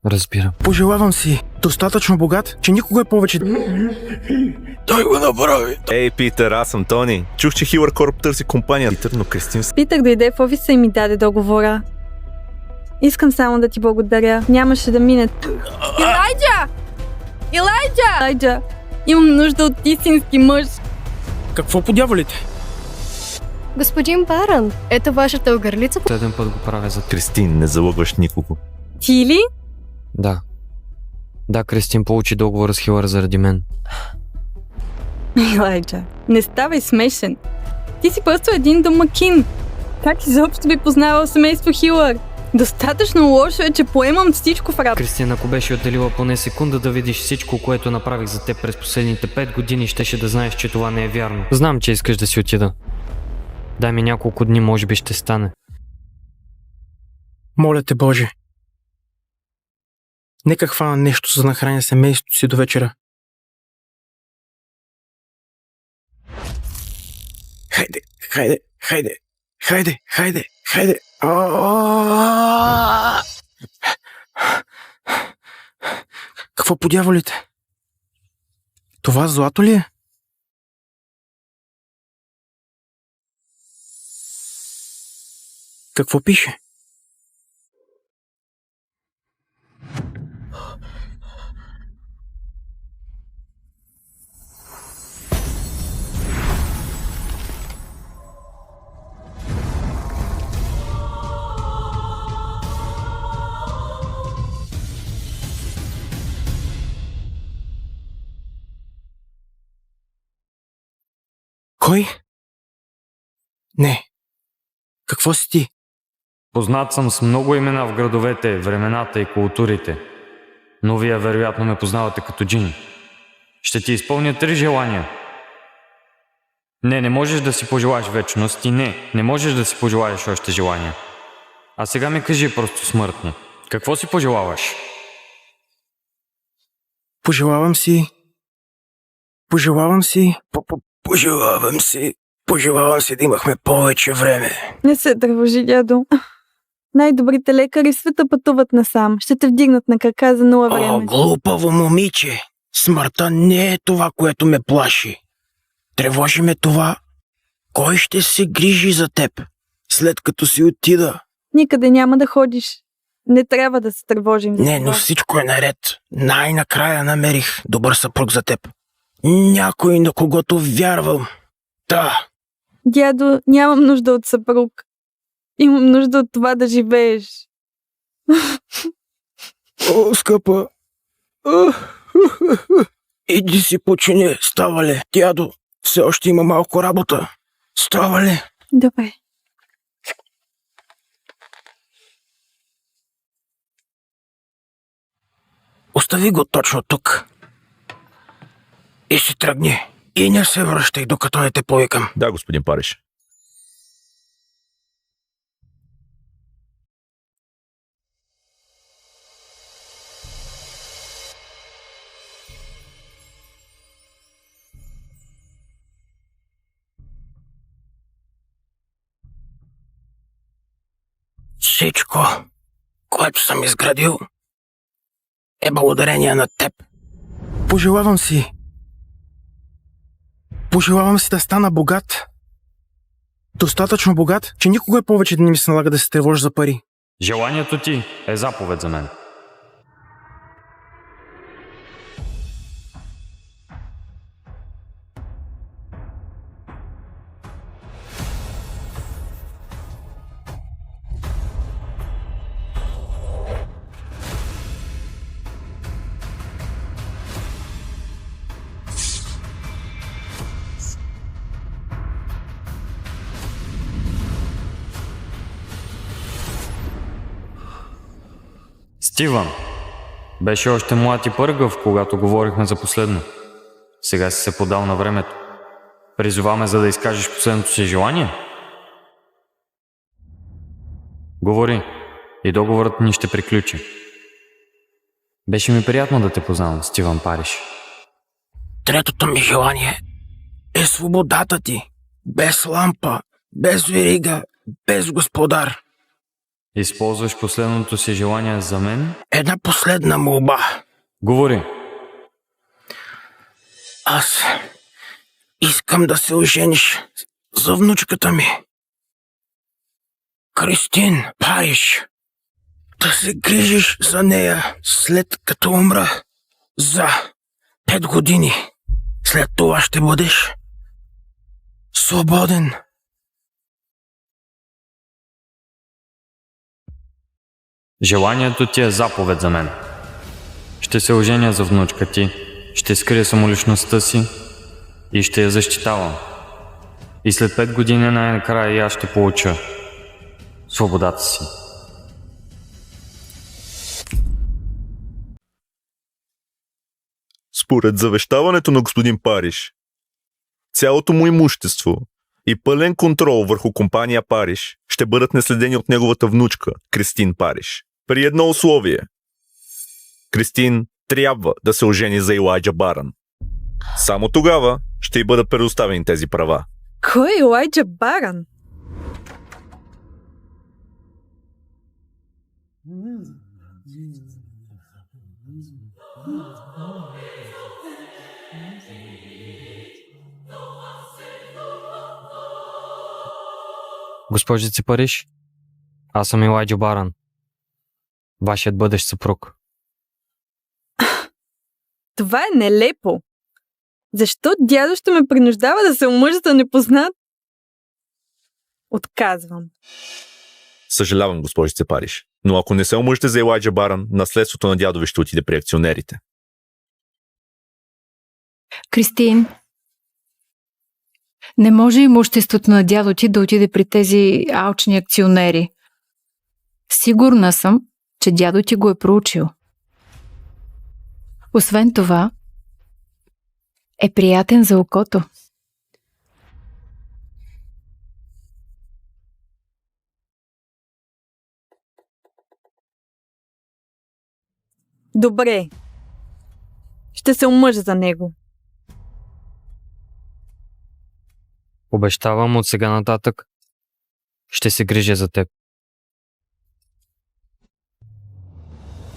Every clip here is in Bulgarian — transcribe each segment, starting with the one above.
Разбирам. Пожелавам си достатъчно богат, че никога повече... Той го направи. Ей, Питър, аз съм Тони. Чух, че Хилър Корп търси компания. Питър, но Кристин... Питър дойде в офиса и ми даде договора. Искам само да ти благодаря. Нямаше да мине. Илайджа! Имам нужда от истински мъж. Какво по дяволите? Господин Барън, ето вашата огърлица. Следен път го правя за... Кристин, не залъгваш никого. Ти ли? Да. Да, Кристин получи договора с Хилър заради мен. Илайджа, не ставай смешен. Ти си просто един домакин. Как изобщо би познавал семейство Хилър? Достатъчно лошо е, че поемам всичко в работа. Кристин, ако беше отделила поне секунда да видиш всичко, което направих за теб през последните 5 години, щеше да знаеш, че това не е вярно. Знам, че искаш да си отида. Дай ми няколко дни, може би ще стане. Моля те, Боже. Нека хвана нещо, за да нахраня семейството си до вечера. Хайде. Какво по дяволите? Това злато ли е? Какво пише? Кой? Не. Какво си ти? Познат съм с много имена в градовете, времената и културите. Но вие вероятно ме познавате като Джин. Ще ти изпълня 3 желания. Не можеш да си пожелаеш вечност и не можеш да си пожелаеш още желания. А сега ми кажи просто смъртно. Какво си пожелаваш? Пожелавам си да имахме повече време. Не се тревожи, дядо. Най-добрите лекари в света пътуват насам. Ще те вдигнат на крака за 0 време. О, глупаво момиче! Смъртта не е това, което ме плаши. Тревожи ме това. Кой ще се грижи за теб, след като си отида? Никъде няма да ходиш. Не трябва да се тревожим за Не, това. но всичко е наред. Най-накрая намерих добър съпруг за теб. Някой, на когото вярвам. Да. Дядо, нямам нужда от съпруг. Имам нужда от това да живееш. О, скъпа. Иди си почини, става ли? Дядо, все още има малко работа. Става ли? Добре. Остави го точно тук. И си тръгни. И не се връщай, докато не те повикам. Да, господин Париж. Всичко, което съм изградил, е благодарение на теб. Пожелавам си да стана богат. Достатъчно богат, че никога повече да не ми се налага да се тревожа за пари. Желанието ти е заповед за мен. Стивън, беше още млад и пъргав, когато говорихме за последно. Сега си се подал на времето. Призоваме, за да изкажеш последното си желание? Говори и договорът ни ще приключи. Беше ми приятно да те познавам, Стивън Париж. Третото ми желание е свободата ти. Без лампа, без верига, без господар. Използваш последното си желание за мен? Една последна молба. Говори. Аз искам да се ожениш за внучката ми. Кристин Париж. Да се грижиш за нея след като умра. За 5 години. След това ще бъдеш свободен. Желанието ти е заповед за мен. Ще се оженя за внучка ти, ще скрия самоличността си и ще я защитавам. И след 5 години най-накрая и аз ще получа свободата си. Според завещаването на господин Париж, цялото му имущество и пълен контрол върху компания Париж ще бъдат наследени от неговата внучка Кристин Париж. При едно условие. Кристин трябва да се ожени за Илайджа Барън. Само тогава ще й бъдат предоставени тези права. Кой е Илайджа Барън? Госпожице Париж, аз съм Илайджа Барън, вашият бъдещ съпруг. Това е нелепо. Защо дядо ще ме принуждава да се омъжа за непознат? Отказвам. Съжалявам, госпожице Париж, но ако не се омъжете за Илайджа Барън, наследството на дядо ви ще отиде при акционерите. Кристин, не може имуществото на дядо ти да отиде при тези алчни акционери. Сигурна съм, че дядо ти го е проучил. Освен това, е приятен за окото. Добре. Ще се омъжа за него. Обещавам от сега нататък ще се грижа за теб.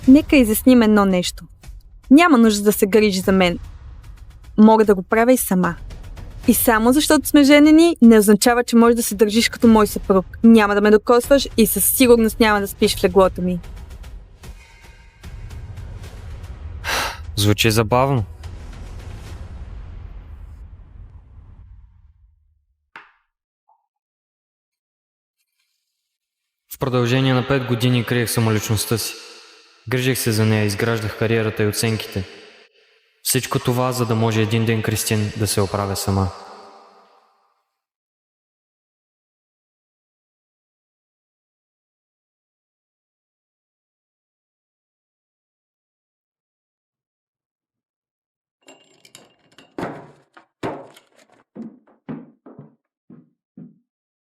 Нека изясним едно нещо. Няма нужда да се грижи за мен. Мога да го правя и сама. И само защото сме женени, не означава, че можеш да се държиш като мой съпруг. Няма да ме докосваш и със сигурност няма да спиш в леглото ми. Звучи забавно. В продължение на 5 години криех самоличността си. Грижих се за нея, изграждах кариерата и оценките. Всичко това, за да може един ден Кристин да се оправя сама.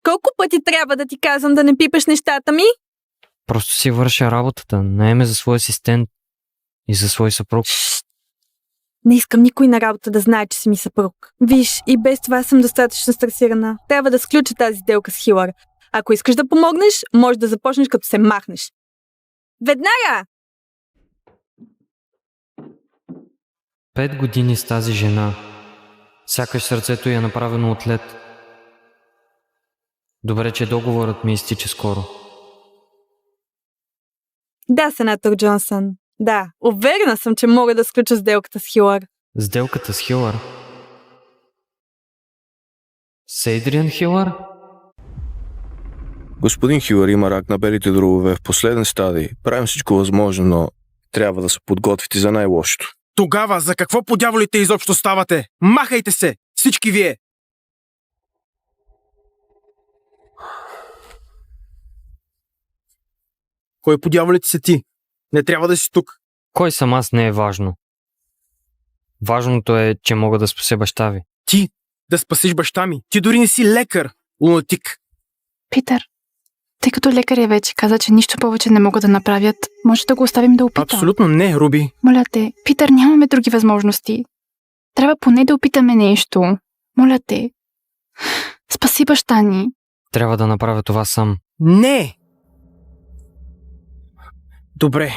Колко пъти трябва да ти казвам да не пипаш нещата ми? Просто си върша работата, наеме за свой асистент и за свой съпруг. Не искам никой на работа да знае, че си ми съпруг. Виж, и без това съм достатъчно стресирана. Трябва да сключа тази сделка с Хилър. Ако искаш да помогнеш, може да започнеш като се махнеш. Веднага! 5 години с тази жена. Сякаш сърцето й е направено от лед. Добре, че договорът ми изтича скоро. Да, сенатор Джонсън. Да, уверена съм, че мога да сключа сделката с Хилър. Сделката с Хилър? С Ейдриан Хилър? Господин Хилър има рак на белите дробове в последен стадий. Правим всичко възможно, но трябва да се подготвите за най-лошото. Тогава за какво по дяволите изобщо ставате? Махайте се! Всички вие! Кой по дяволите си ти? Не трябва да си тук. Кой съм аз не е важно. Важното е, че мога да спася баща ви. Ти да спасиш баща ми. Ти дори не си лекар, лунатик. Питър, тъй като лекаря вече каза, че нищо повече не могат да направят, може да го оставим да опита. Абсолютно не, Руби. Моля те, Питър, нямаме други възможности. Трябва поне да опитаме нещо. Моля те. Спаси баща ни. Трябва да направя това сам. Не! Добре.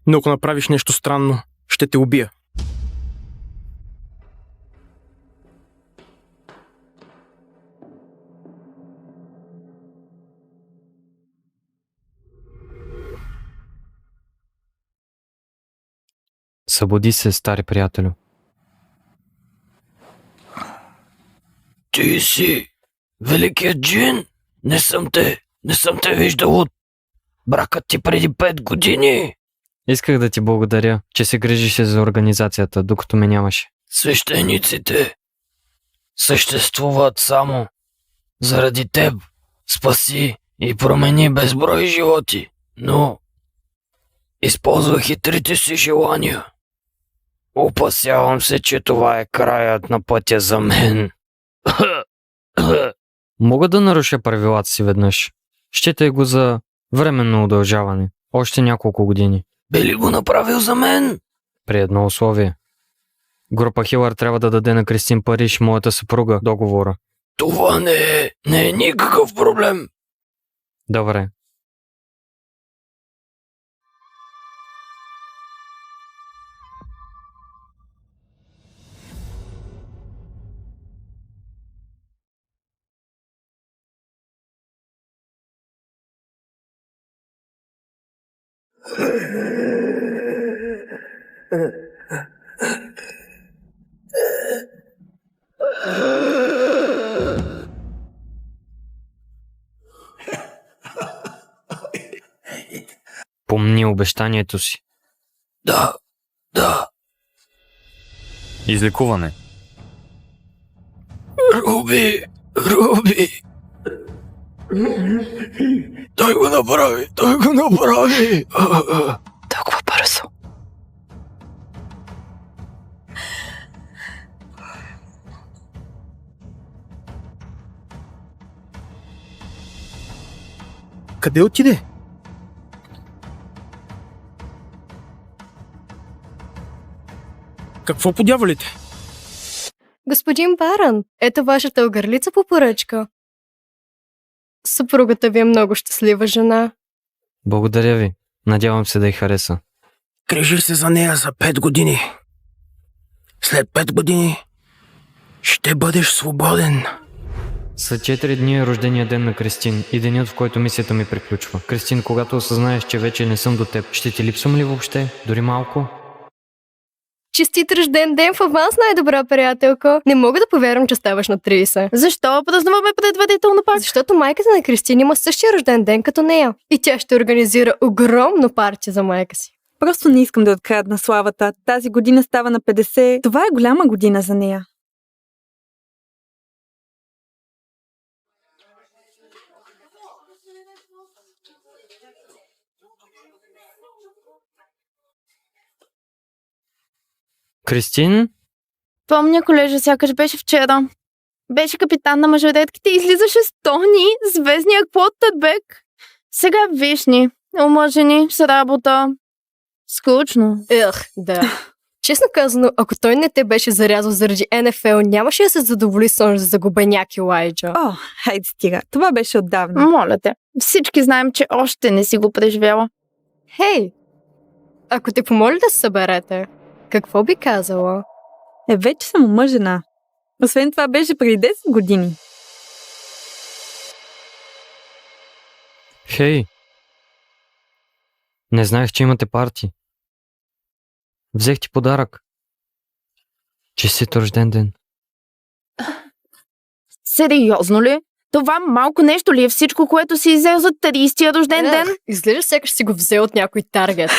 Но ако направиш нещо странно, ще те убия. Събуди се, стари приятелю. Ти си великият джин. Не съм те виждал от бракът ти преди 5 години. Исках да ти благодаря, че се грижише за организацията, докато ме нямаше. Свещениците съществуват само заради теб. Спаси и промени безброй животи, но използва хитрите си желания. Опасявам се, че това е краят на пътя за мен. Мога да наруша правилата си веднъж. Считай го за временно удължаване. Още няколко години. Би ли го направил за мен? При едно условие. Група Хилър трябва да даде на Кристин Париж, моята съпруга, договора. Това не е никакъв проблем. Добре. Помни обещанието си. Да. Излекуване. Руби. Той го направи. Толкова бързо. Къде отиде? Какво по дяволите? Господин Баран, ето вашата огърлица по поръчка. Съпругата ви е много щастлива жена. Благодаря ви. Надявам се да й хареса. Грижих се за нея за 5 години. След 5 години ще бъдеш свободен. След 4 дни е рождения ден на Кристин и денят, в който мисията ми приключва. Кристин, когато осъзнаеш, че вече не съм до теб, ще ти липсвам ли въобще? Дори малко? Честит рожден ден в аванс, най-добра приятелка. Не мога да повярвам, че ставаш на 30. Защо празнуваме предварително пак? Защото майката на Кристин има същия рожден ден като нея. И тя ще организира огромно парти за майка си. Просто не искам да открадна славата. Тази година става на 50. Това е голяма година за нея. Кристин? Помня, колежа, сякаш беше вчера. Беше капитан на мажоретките и излизаше с Тони, звездния квотербек. Сега виж ни, омъжени, с работа. Скучно. Да. Честно казано, ако той не те беше зарязал заради НФЛ, нямаше да се задоволи с онзи загубеняк Елайджа. О, хайде стига. Това беше отдавна. Моля те, всички знаем, че още не си го преживяла. Хей, ако те помоли да се съберете, какво би казала? Вече съм омъжена. Освен това беше преди 10 години. Хей! Не знаех, че имате парти. Взех ти подарък. Честит рожден ден. Сериозно ли? Това малко нещо ли е всичко, което си иззел за 30-тия рожден ден? Изглежда сякаш си го взел от някой таргет.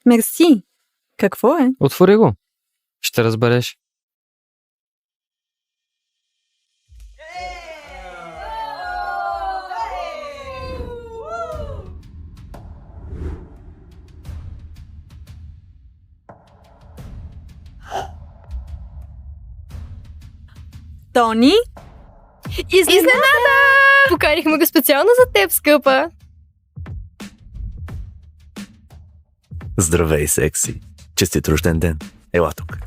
Мерси. Какво е? Отвори го. Ще разбереш. Тони? Изненада! Поканихме го специално за теб, скъпа. Здравей, секси. Честит рожден ден. Ела тук.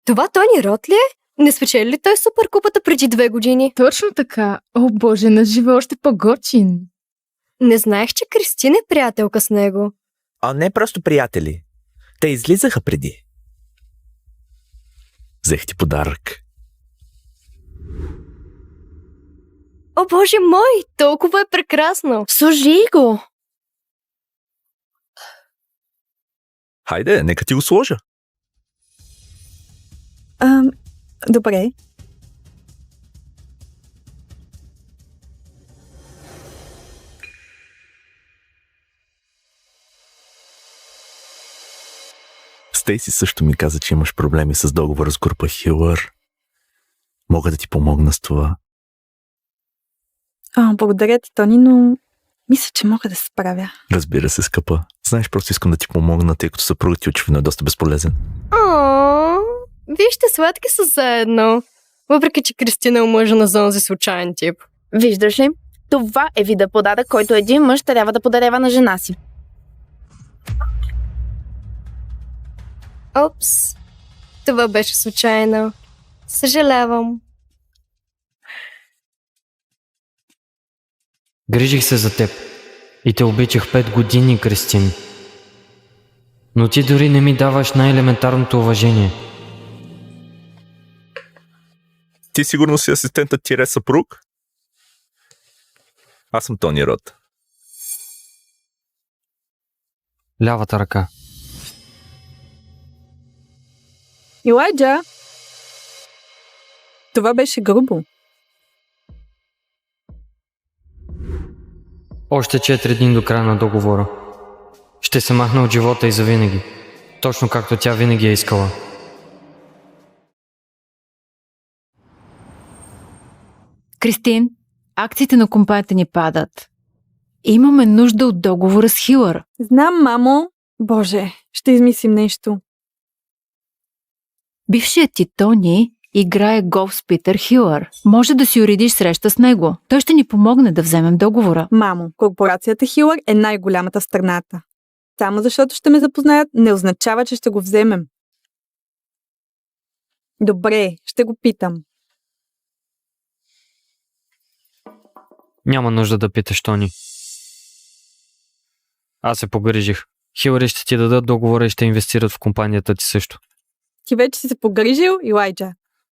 Това Тони Рот ли е? Не спечели ли той суперкупата преди 2 години? Точно така. О, боже, на живо още по-готин. Не знаех, че Кристин е приятелка с него. А не просто приятели. Те излизаха преди. Взех ти подарък. О, боже мой, толкова е прекрасно. Служи го! Хайде, нека ти го сложа. Добре. Стейси също ми каза, че имаш проблеми с договора с група Хилър. Мога да ти помогна с това. Благодаря ти, Тони, но мисля, че мога да се справя. Разбира се, скъпа. Знаеш, просто искам да ти помогна, тъй като съпругът ти очевидно е доста безполезен. О, вижте, сладки са заедно. Въпреки, че Кристина е омъжена за онзи случайен тип. Виждаш ли? Това е вида подарък, който един мъж трябва да подарява на жена си. Опс, това беше случайно. Съжалявам. Грижих се за теб и те обичах 5 години, Кристин. Но ти дори не ми даваш най-елементарното уважение. Ти сигурно си асистентът тире съпруг? Аз съм Тони Рот. Лявата ръка. Илайджа! Това беше грубо. Още 4 дни до края на договора. Ще се махна от живота и завинаги. Точно както тя винаги е искала. Кристин, акциите на компанията ни падат. Имаме нужда от договора с Хилър. Знам, мамо. Боже, ще измислим нещо. Бившият ти Тони играе голф с Питър Хилър. Може да си уредиш среща с него. Той ще ни помогне да вземем договора. Мамо, корпорацията Хилър е най-голямата в страната. Само защото ще ме запознаят, не означава, че ще го вземем. Добре, ще го питам. Няма нужда да питаш, Тони. Аз се погрижих. Хилъри ще ти дадат договора и ще инвестират в компанията ти също. Ти вече си се погрижил, Илайджа?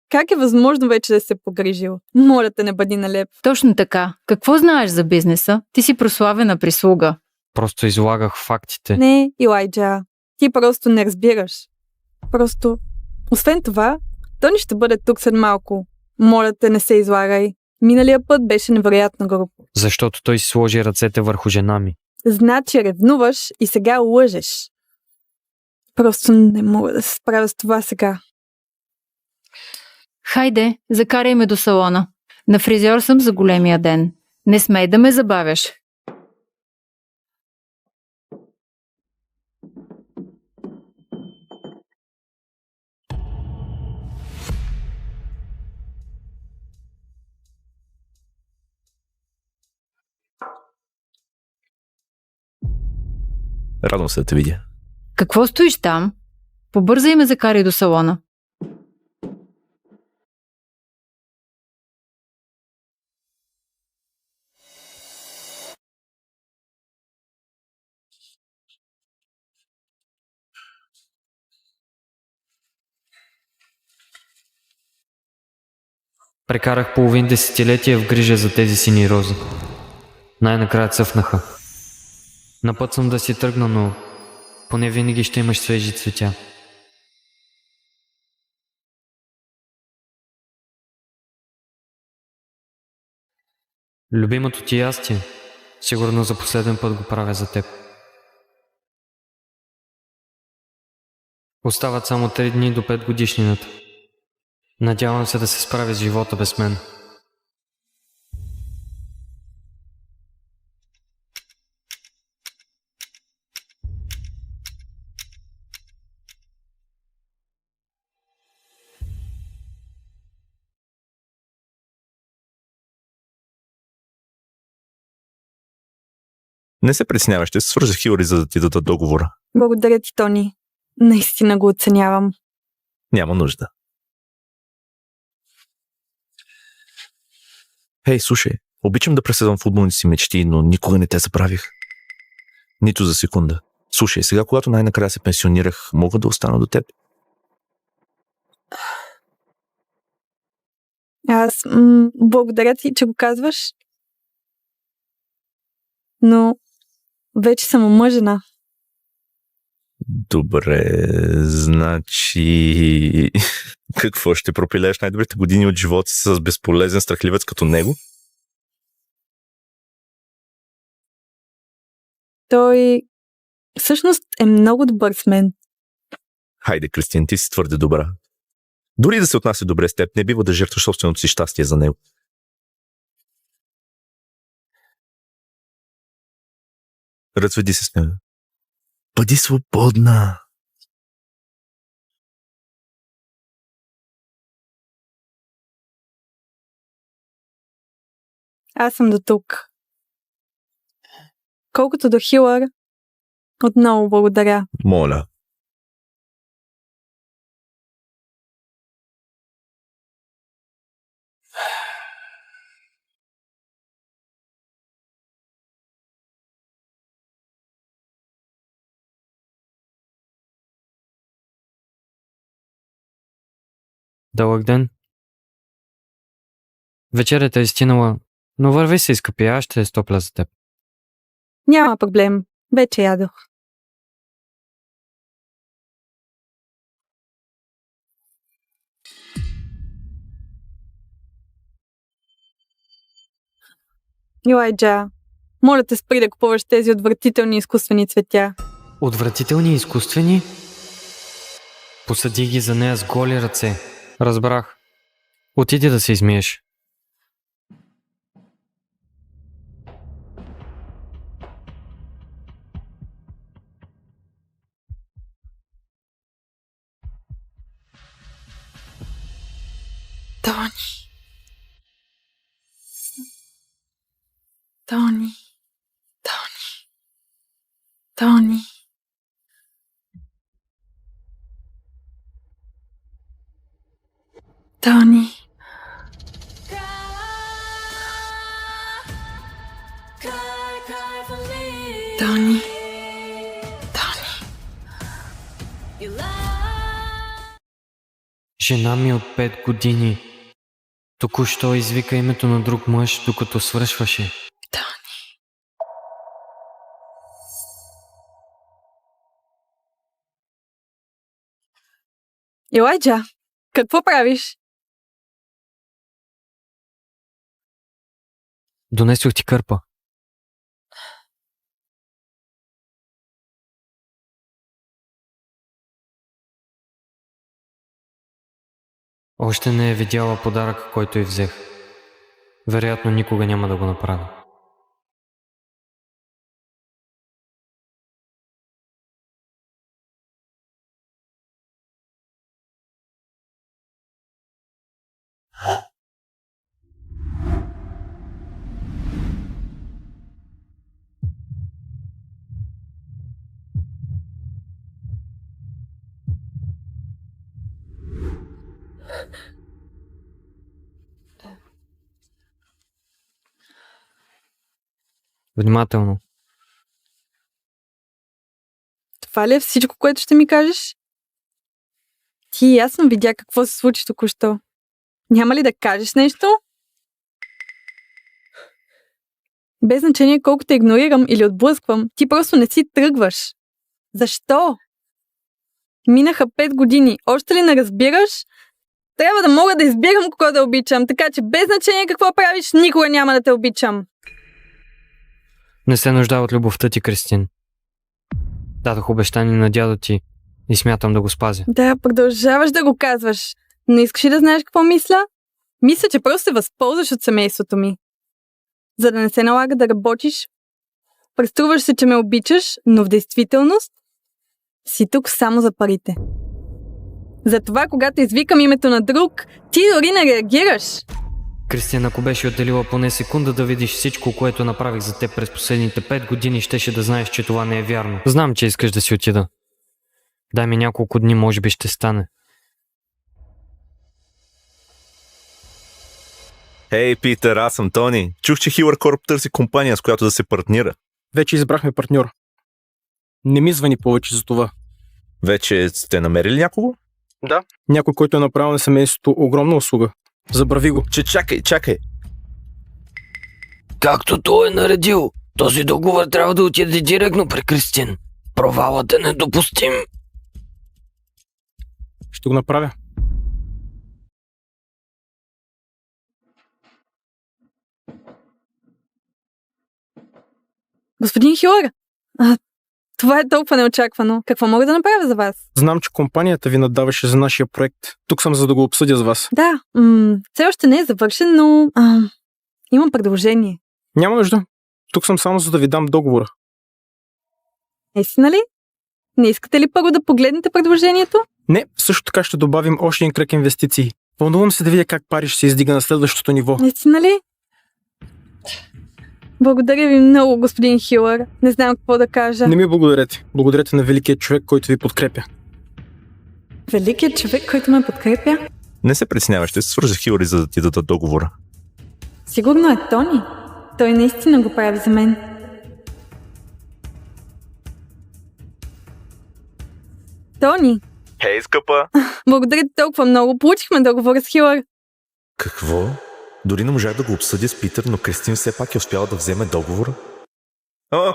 Как е възможно вече да се погрижил? Моля те, не бъди налеп. Точно така. Какво знаеш за бизнеса? Ти си прославена прислуга. Просто излагах фактите. Не, Илайджа, ти просто не разбираш. Просто, освен това, Тони ще бъде тук след малко. Моля те, не се излагай. Миналия път беше невероятно груб. Защото той си сложи ръцете върху жена ми. Значи ревнуваш и сега лъжеш. Просто не мога да се справя с това сега. Хайде, закарай ме до салона. На фризьор съм за големия ден. Не смей да ме забавяш. Радвам се да те видя. Какво стоиш там? Побързай и ме закарай до салона. Прекарах половин десетилетие в грижа за тези сини рози. Най-накрая цъфнаха. На път съм да си тръгна, но поне винаги ще имаш свежи цветя. Любимото ти ястие. Сигурно за последен път го правя за теб. Остават само 3 дни до 5 годишнината. Надявам се да се справя с живота без мен. Не се притеснявай, ще се свържа с Хилъри, за да ти дадат договора. Благодаря ти, Тони. Наистина го оценявам. Няма нужда. Хей, слушай, обичам да преследвам футболните си мечти, но никога не те забравих. Нито за секунда. Слушай, сега когато най-накрая се пенсионирах, мога да остана до теб. Аз благодаря ти, че го казваш. Но вече съм омъжена. Добре, значи... Какво, ще пропилееш най-добрите години от живота си с безполезен страхливец като него? Той всъщност е много добър с мен. Хайде, Кристин, ти си твърде добра. Дори да се отнася добре с теб, не бива да жертваш собственото си щастие за него. Разведи се с него. Бъди свободна. Аз съм до тук. Колкото до Хилър, отново благодаря. Моля. Дълъг ден. Вечерята е стинала, но върви се, скъпи, аз ще стопля за теб. Няма проблем. Вече ядох. Илайджа, моля те спри да купуваш тези отвратителни изкуствени цветя. Отвратителни и изкуствени? Посади ги за нея с голи ръце. Разбрах. Отиди да се измиеш. Тони. Тони. Тони. Тони. Тони. Тони. Жена ми от 5 години. Току-що извика името на друг мъж, докато свършваше. Тони. Илайджа, какво правиш? Донесох ти кърпа. Още не е видяла подаръка, който й взех. Вероятно никога няма да го направя. Внимателно. Това ли е всичко, което ще ми кажеш? Ти ясно видя какво се случи току-що. Няма ли да кажеш нещо? Без значение колко те игнорирам или отблъсквам, ти просто не си тръгваш. Защо? Минаха 5 години. Още ли не разбираш? Трябва да мога да избирам кого да обичам, така че без значение какво правиш, никога няма да те обичам. Не се нуждае от любовта ти, Кристин. Дадох обещание на дядо ти и смятам да го спазя. Да, продължаваш да го казваш. Но искаш ли да знаеш какво мисля? Мисля, че просто се възползваш от семейството ми. За да не се налага да работиш, преструваш се, че ме обичаш, но в действителност си тук само за парите. Затова, когато извикам името на друг, ти дори не реагираш. Кристин, ако беше отделила поне секунда да видиш всичко, което направих за теб през последните 5 години, щеше да знаеш, че това не е вярно. Знам, че искаш да си отида. Дай ми няколко дни, може би ще стане. Хей, Питър, аз съм Тони. Чух, че Хилър Корп търси компания, с която да се партнира. Вече избрахме партньор. Не ми звъни повече за това. Вече сте намерили някого? Да. Някой, който е направил на семейството огромна услуга. Забрави го. Чакай. Както той е наредил, този договор трябва да отиде директно при Кристин. Провалът е недопустим. Ще го направя. Господин Хюлър, това е толкова неочаквано. Какво мога да направя за вас? Знам, че компанията ви надаваше за нашия проект. Тук съм, за да го обсъдя с вас. Да, все още не е завършен, но имам предложение. Няма нужда. Тук съм само, за да ви дам договора. Истина ли? Не искате ли първо да погледнете предложението? Не, също така ще добавим още един кръг инвестиции. Вълнувам се да видя как Париж се издига на следващото ниво. Истина ли? Благодаря ви много, господин Хилър. Не знам какво да кажа. Не ми благодарете. Благодарете на великият човек, който ви подкрепя. Великият човек, който ме подкрепя? Не се притеснявай, ще се свържа с Хилъри, за да ти дадат договора. Сигурно е Тони. Той наистина го прави за мен. Тони, Хей, скъпа! благодаря ти толкова много. Получихме договора с Хилър. Какво? Дори не можах да го обсъдя с Питър, но Кристин все пак е успяла да вземе договора.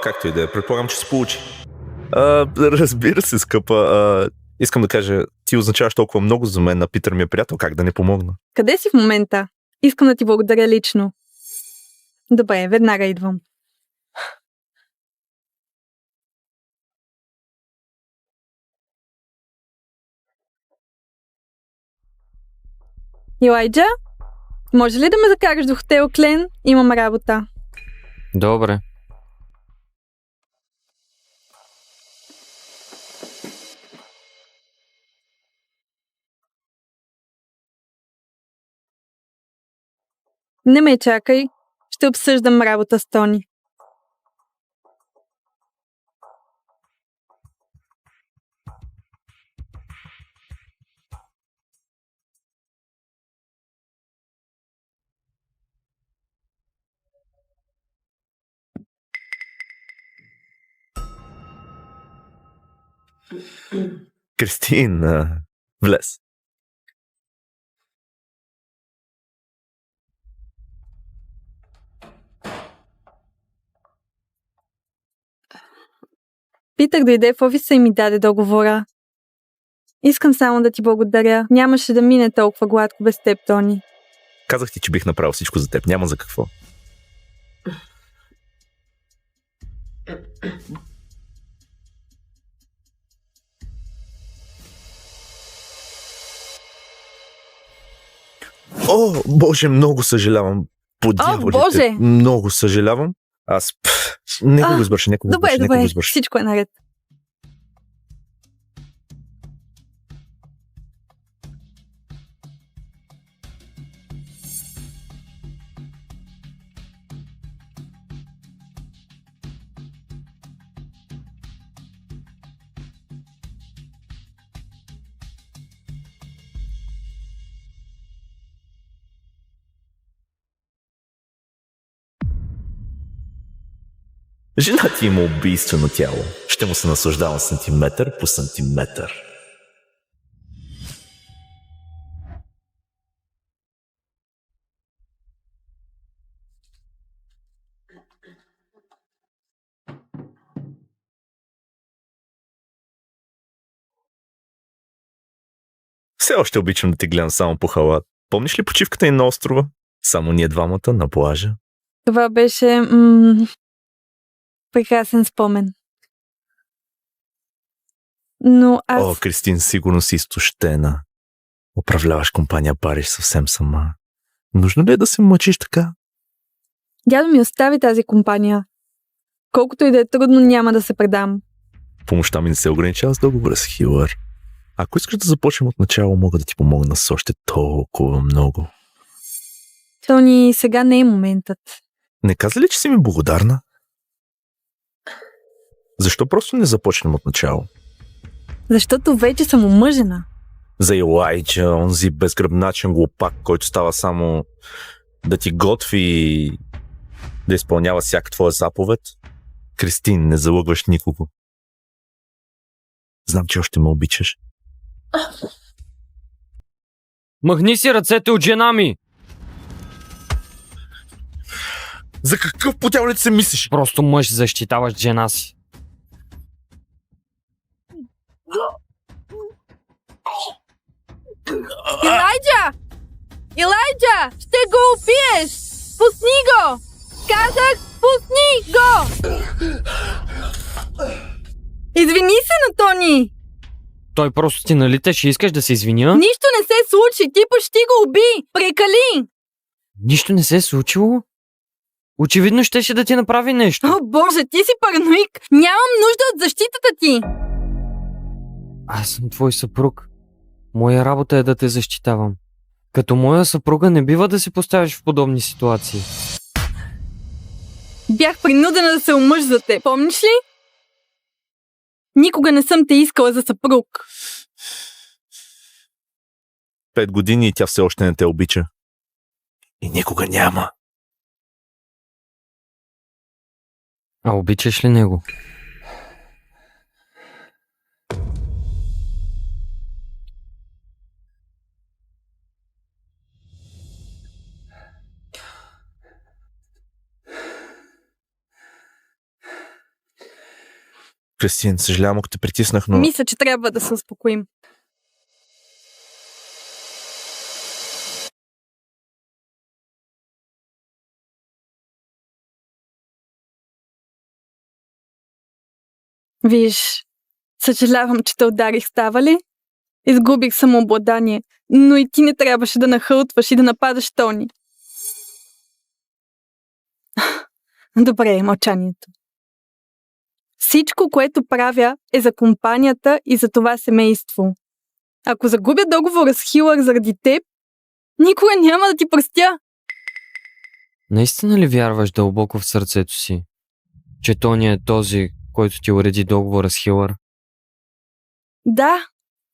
Както и да е, предполагам, че се получи. Разбира се, скъпа. Искам да кажа, ти означаваш толкова много за мен, а Питър ми е приятел, как да не помогна? Къде си в момента? Искам да ти благодаря лично. Добре, веднага идвам. Илайджа, може ли да ме закараш до хотел Клен? Имам работа. Добре. Не ме чакай. Ще обсъждам работа с Тони. Кристин, влез. Питър дойде в офиса и ми даде договора. Искам само да ти благодаря. Нямаше да мине толкова гладко без теб, Тони. Казах ти, че бих направил всичко за теб. Няма за какво. О, Боже, много съжалявам. По дяволите. Боже! Много съжалявам. Аз... Нека го избърша, нека го Добре, избърша, нека го добре. избърша. Всичко е наред. Жена ти има убийствено тяло. Ще му се наслаждавам сантиметър по сантиметър. Все още обичам да ти гледам само по халат. Помниш ли почивката ни на острова? Само ние двамата на плажа. Това беше прекрасен спомен. Но аз... О, Кристин, сигурно си изтощена. Управляваш компания Париж съвсем сама. Нужно ли е да се мъчиш така? Дядо ми остави тази компания. Колкото и да е трудно, няма да се предам. Помощта ми не се ограничава с договора с Хилър. Ако искаш да започнем от начало, мога да ти помогна с още толкова много. Тони, сега не е моментът. Не каза ли, че си ми благодарна? Защо просто не започнем от начало? Защото вече съм омъжена. За Илайджа, онзи безгръбначен глупак, който става само да ти готви и да изпълнява всяка твоя заповед? Кристин, не залъгваш никого. Знам, че още ме обичаш. Махни си ръцете от жена ми! За какъв потявлец се мислиш? Просто мъж защитаваш жена си. Илайджа! Илайджа! Ще го убиеш! Пусни го! Казах, пусни го! Извини се на Тони! Той просто ти налита, ще искаш да се извиня? Нищо не се случи, ти почти го уби! Прекали! Нищо не се е случило? Очевидно щеше да ти направи нещо. О, боже, ти си параноик! Нямам нужда от защитата ти! Аз съм твой съпруг. Моя работа е да те защитавам. Като моя съпруга не бива да се поставяш в подобни ситуации. Бях принудена да се омъж за те, помниш ли? Никога не съм те искала за съпруг. 5 години и тя все още не те обича. И никога няма. А обичаш ли него? Кристин, съжалявам, ако те притиснах, но... Мисля, че трябва да се успокоим. Виж, съжалявам, че те ударих, става ли? Изгубих самообладание, но и ти не трябваше да нахълтваш и да нападаш Тони. Добре, мълчанието. Всичко, което правя, е за компанията и за това семейство. Ако загубя договора с Хилър заради теб, никога няма да ти простя. Наистина ли вярваш дълбоко в сърцето си, че Тони е този, който ти уреди договора с Хилър? Да,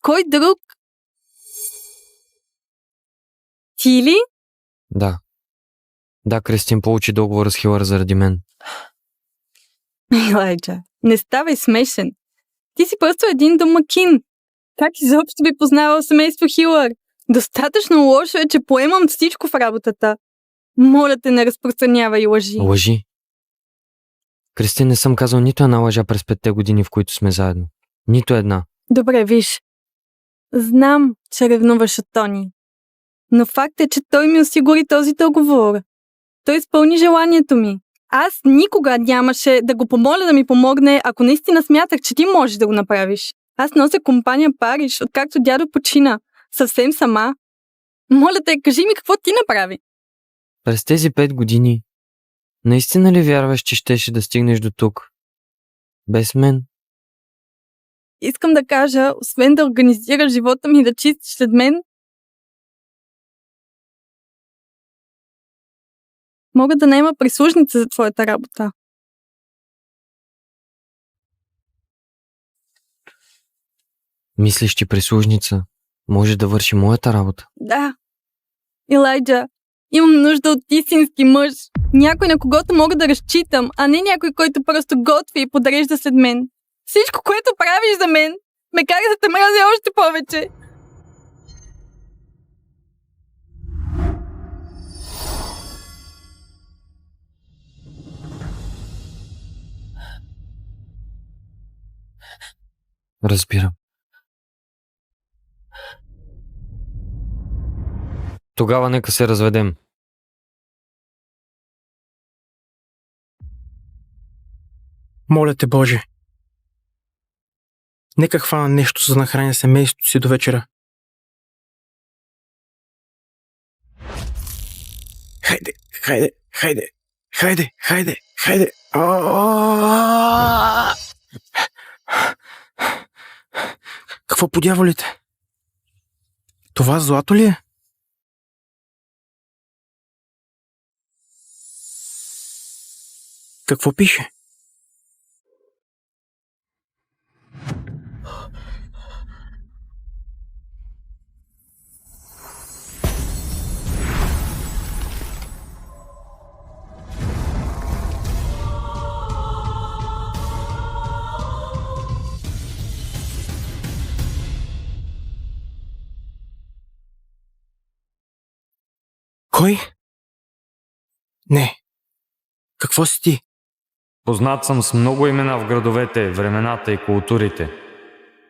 кой друг? Ти ли? Да. Да, Кристин получи договора с Хилър заради мен. Елайджа, не ставай смешен. Ти си просто един домакин. Как изобщо би познавал семейство Хилър? Достатъчно лошо е, че поемам всичко в работата. Моля те, не разпространявай лъжи. Лъжи? Кристин, не съм казал нито една лъжа през 5 години, в които сме заедно. Нито една. Добре, виж. Знам, че ревнуваш от Тони. Но факт е, че той ми осигури този договор. Той изпълни желанието ми. Аз никога нямаше да го помоля да ми помогне, ако наистина смятах, че ти можеш да го направиш. Аз нося компания Париж, откакто дядо почина. Съвсем сама. Моля те, кажи ми какво ти направи. През тези 5 години, наистина ли вярваш, че щеше да стигнеш до тук? Без мен? Искам да кажа, освен да организираш живота ми и да чистиш след мен, мога да наема прислужница за твоята работа. Мислиш, че прислужница може да върши моята работа? Да. Илайджа, имам нужда от истински мъж. Някой, на когото мога да разчитам, а не някой, който просто готви и подрежда след мен. Всичко, което правиш за мен, ме кара да те мразя още повече. Разбирам. Тогава нека се разведем. Моля те, Боже. Нека хвана нещо, за да нахраня семейството си до вечера. Хайде, хайде, хайде, хайде, хайде, хайде. Какво по дяволите? Това злато ли е? Какво пише? Кой? Не. Какво си ти? Познат съм с много имена в градовете, времената и културите.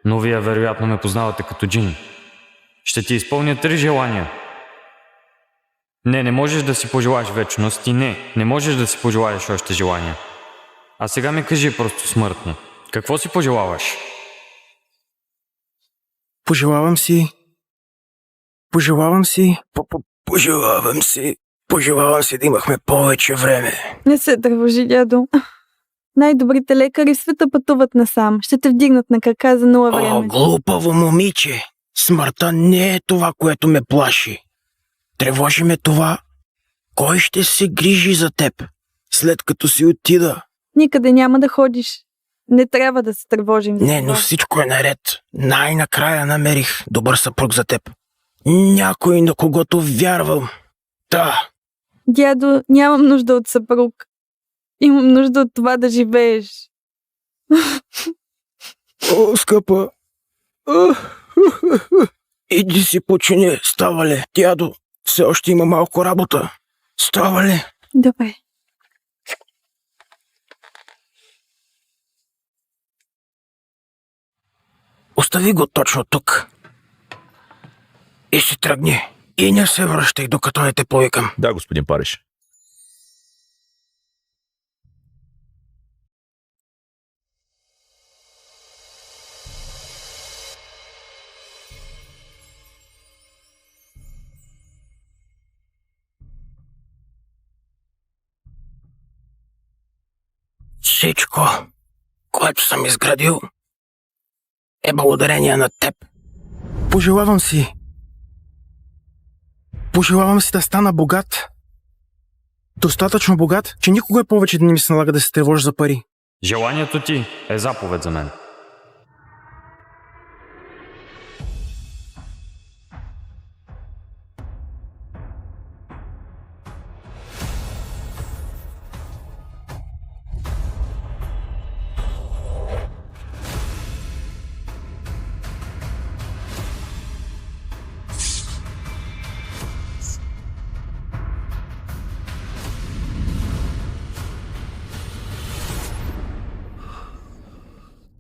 Но вие вероятно ме познавате като джин. Ще ти изпълня 3 желания. Не можеш да си пожелаеш вечност и не можеш да си пожелаеш още желания. А сега ми кажи просто смъртно. Какво си пожелаваш? Пожелавам си... Пожелавам си да имахме повече време. Не се тревожи, дядо. Най-добрите лекари в света пътуват насам. Ще те вдигнат на крака за 0 време. О, глупаво момиче! Смъртта не е това, което ме плаши. Тревожи ме това, кой ще се грижи за теб, след като си отида. Никъде няма да ходиш. Не трябва да се тревожим за Не, това. но всичко е наред. Най-накрая намерих добър съпруг за теб. Някой, на когото вярвам. Да. Дядо, нямам нужда от съпруг. Имам нужда от това да живееш. О, скъпа. Иди си почини, става ли? Дядо, все още има малко работа. Става ли? Добре. Остави го точно тук. И си тръгни. И не се връщай, докато не те повикам. Да, господин Париж. Всичко, което съм изградил, е благодарение на теб. Пожелавам си да стана богат. Достатъчно богат, че никога повече да не ми се налага да се тревожа за пари. Желанието ти е заповед за мен.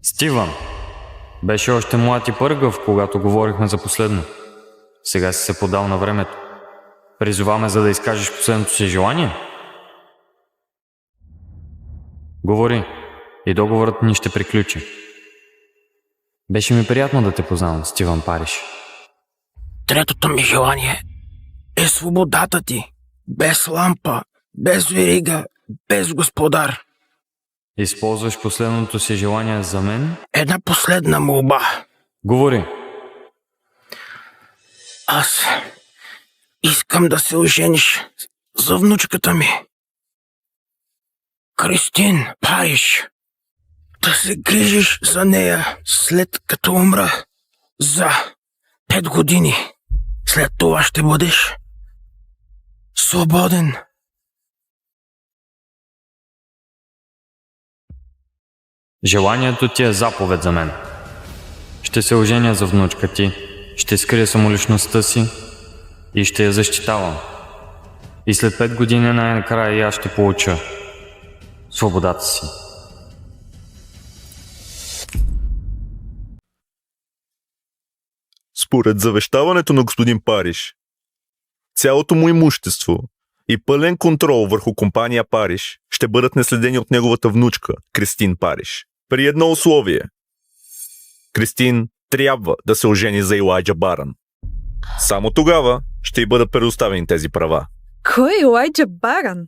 Стивън, беше още млад и пъргав, когато говорихме за последно. Сега си се подал на времето. Призоваме, за да изкажеш последното си желание? Говори и договорът ни ще приключи. Беше ми приятно да те познавам, Стивън Париж. Третото ми желание е свободата ти. Без лампа, без верига, без господар. Използваш последното си желание за мен? Една последна молба. Говори. Аз искам да се ожениш за внучката ми. Кристин Париж. Да се грижиш за нея след като умра. За 5 години. След това ще бъдеш свободен. Желанието ти е заповед за мен. Ще се оженя за внучка ти, ще скрия самоличността си и ще я защитавам. И след 5 години най-накрая и аз ще получа свободата си. Според завещаването на господин Париж, цялото му имущество и пълен контрол върху компания Париж ще бъдат наследени от неговата внучка Кристин Париж. При едно условие. Кристин трябва да се ожени за Илайджа Барън. Само тогава ще й бъдат предоставени тези права. Кой е Илайджа Барън?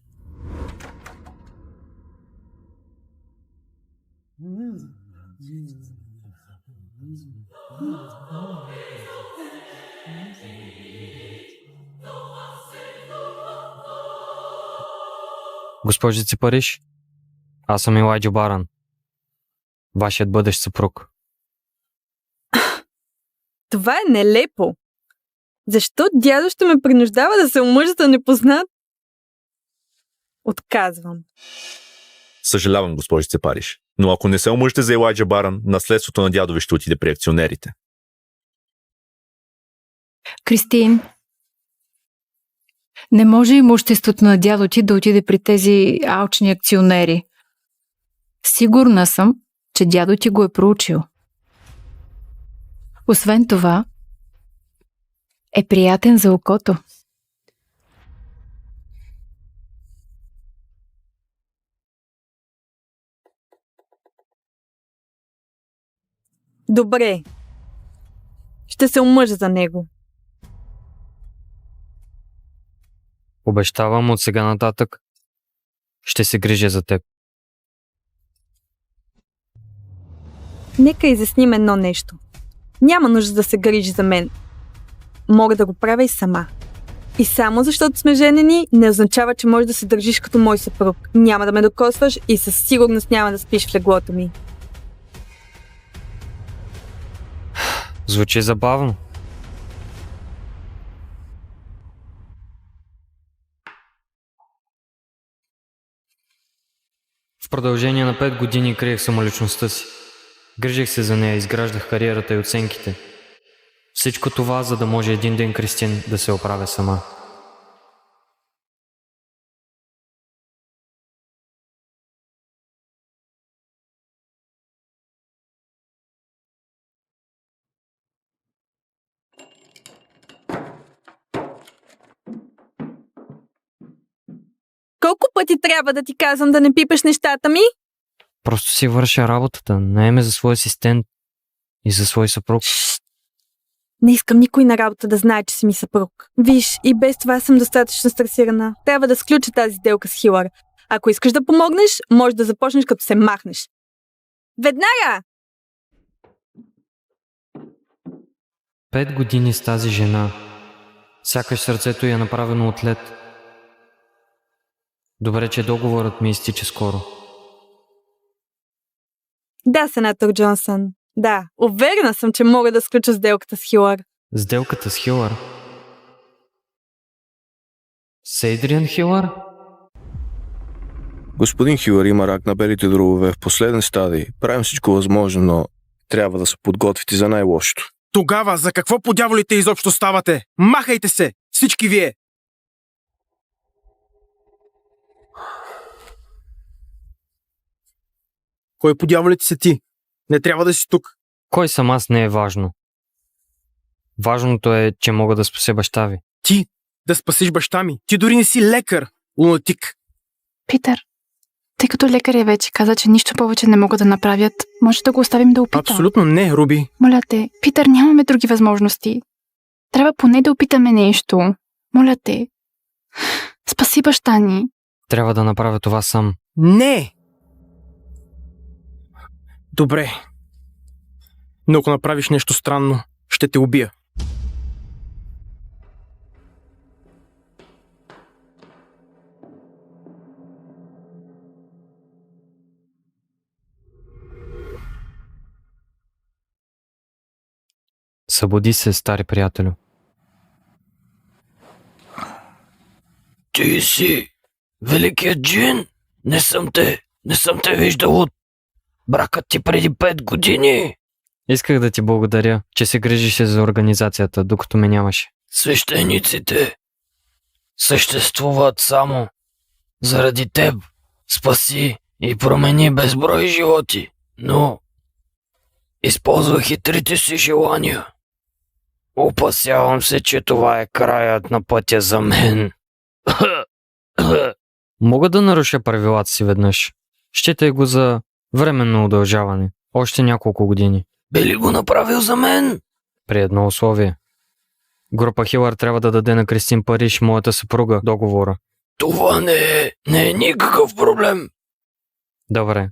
Госпожице Париж, аз съм Илайджа Барън, вашият бъдещ съпруг. Това е нелепо. Защо дядо ще ме принуждава да се омъжа за непознат? Отказвам. Съжалявам, госпожице Париж, но ако не се омъжете за Илайджа Барън, наследството на дядо ви ще отиде при акционерите. Кристин, Не може имуществото на дядо ти да отиде при тези алчни акционери. Сигурна съм, че дядо ти го е проучил. Освен това, е приятен за окото. Добре. Ще се омъжа за него. Обещавам от сега нататък. Ще се грижа за теб. Нека изясним едно нещо. Няма нужда да се грижи за мен. Мога да го правя и сама. И само защото сме женени, не означава, че можеш да се държиш като мой съпруг. Няма да ме докосваш и със сигурност няма да спиш в леглото ми. Звучи забавно. В продължение на 5 години криех самоличността си. Грижих се за нея, изграждах кариерата и оценките. Всичко това, за да може един ден Кристин да се оправя сама. Колко пъти трябва да ти казвам да не пипаш нещата ми? Просто си върша работата, наеме за свой асистент и за свой съпруг. Не искам никой на работа да знае, че си ми съпруг. Виж, и без това съм достатъчно стресирана. Трябва да сключа тази сделка с Хилър. Ако искаш да помогнеш, можеш да започнеш като се махнеш. Веднага! 5 години с тази жена. Сякаш сърцето й е направено от лед. Добре, че договорът ми изтича скоро. Да, сенатор Джонсън. Да, уверена съм, че мога да сключа сделката с Хилър. Сделката с Хилър? С Ейдриан Хилър? Господин Хилър има рак на белите дробове в последен стадий. Правим всичко възможно, но трябва да се подготвите за най-лошото. Тогава за какво по дяволите изобщо ставате? Махайте се! Всички вие! Кой по дяволите си ти? Не трябва да си тук. Кой съм аз не е важно. Важното е, че мога да спася баща ви. Ти да спасиш баща ми. Ти дори не си лекар, лунатик. Питър, тъй като лекаря вече каза, че нищо повече не могат да направят, може да го оставим да опита. Абсолютно не, Руби. Моля те, Питър, нямаме други възможности. Трябва поне да опитаме нещо. Моля те. Спаси баща ни. Трябва да направя това сам. Не! Добре. Но ако направиш нещо странно, ще те убия. Събуди се, стари приятелю. Ти си великият джин? Не съм те виждал от бракът ти преди 5 години. Исках да ти благодаря, че се грижише за организацията, докато ме нямаше. Свещениците съществуват само заради теб. Спаси и промени безброй животи, но използвах хитрите си желания. Опасявам се, че това е краят на пътя за мен. Мога да наруша правилата си веднъж. Считай го за временно удължаване. Още няколко години. Би ли го направил за мен? При едно условие. Група Хилър трябва да даде на Кристин Париж, моята съпруга, договора. Това не е никакъв проблем. Добре.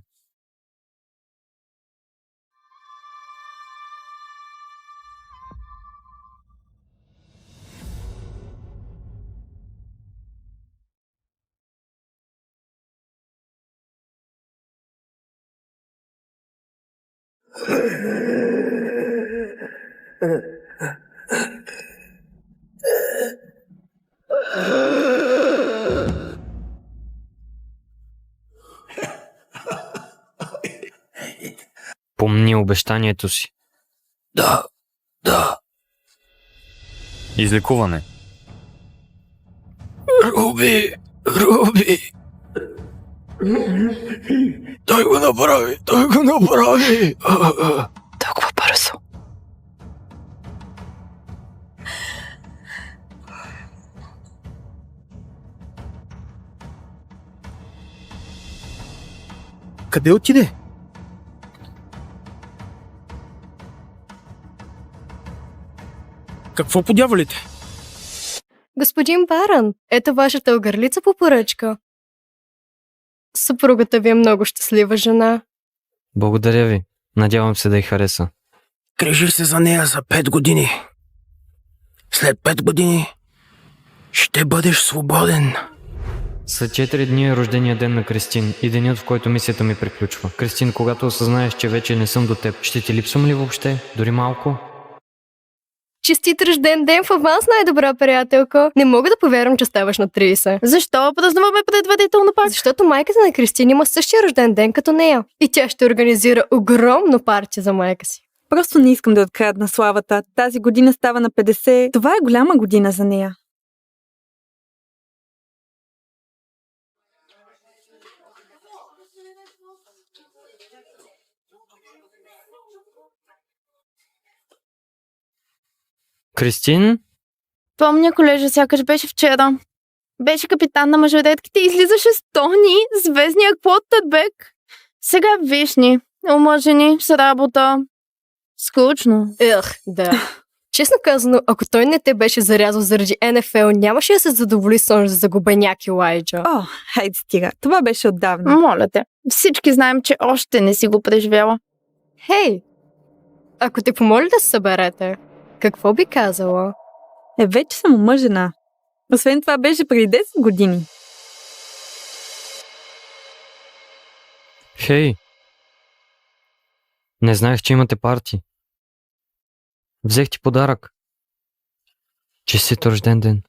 Помни обещанието си. Да. Излекуване. Руби! Той го направи! Толкова бързо. Къде отиде? Какво по дяволите? Господин Баран, ето вашата огърлица по поръчка. Съпругата ви е много щастлива жена. Благодаря ви. Надявам се да й хареса. Грижих се за нея за 5 години. След 5 години ще бъдеш свободен. След 4 дни е рождения ден на Кристин и денят, в който мисията ми приключва. Кристин, когато осъзнаеш, че вече не съм до теб, ще ти липсвам ли въобще? Дори малко? Честит рожден ден в аванс, най-добра приятелка. Не мога да повярвам, че ставаш на 30. Защо празнуваме предварително пак? Защото майката на Кристин има същия рожден ден като нея. И тя ще организира огромно парти за майка си. Просто не искам да открадна славата. Тази година става на 50. Това е голяма година за нея. Кристин? Помня, колежа, сякаш беше вчера. Беше капитан на мажоретките и излизаше с Тони, звездния Клод Тътбек. Сега вишни, омъжени, с работа. Скучно. Да. Честно казано, ако той не те беше зарязал заради НФЛ, нямаше да се задоволи с онзи загубеняк Елайджа. О, хайде стига. Това беше отдавна. Моля те, всички знаем, че още не си го преживяла. Хей, ако те помоли да се съберете, какво би казала? Вече съм омъжена. Освен това беше преди 10 години. Хей! Не знаех, че имате парти. Взех ти подарък. Честит рожден ден.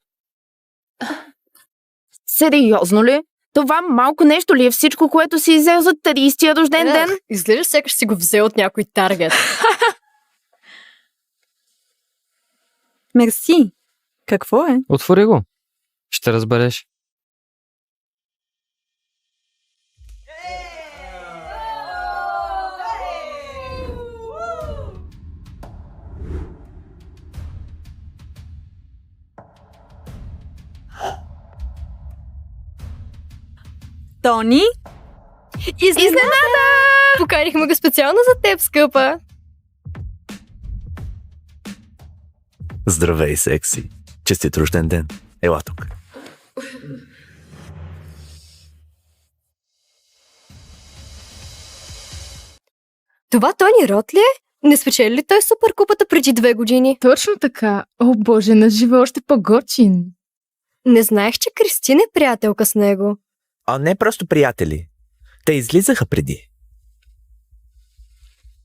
Сериозно ли? Това малко нещо ли е всичко, което си иззел за 30-тия рожден ден? Изглежда сякаш си го взел от някой таргет. Мерси. Какво е? Отвори го. Ще разбереш. Тони? Изненада! Поканихме го специално за теб, скъпа. Здравей, секси. Честит рожден ден. Ела тук. Това Тони Рот ли е? Не спечели ли той суперкупата преди 2 години? Точно така. О, боже, на живе още по-готин. Не знаех, че Кристин е приятелка с него. А не просто приятели. Те излизаха преди.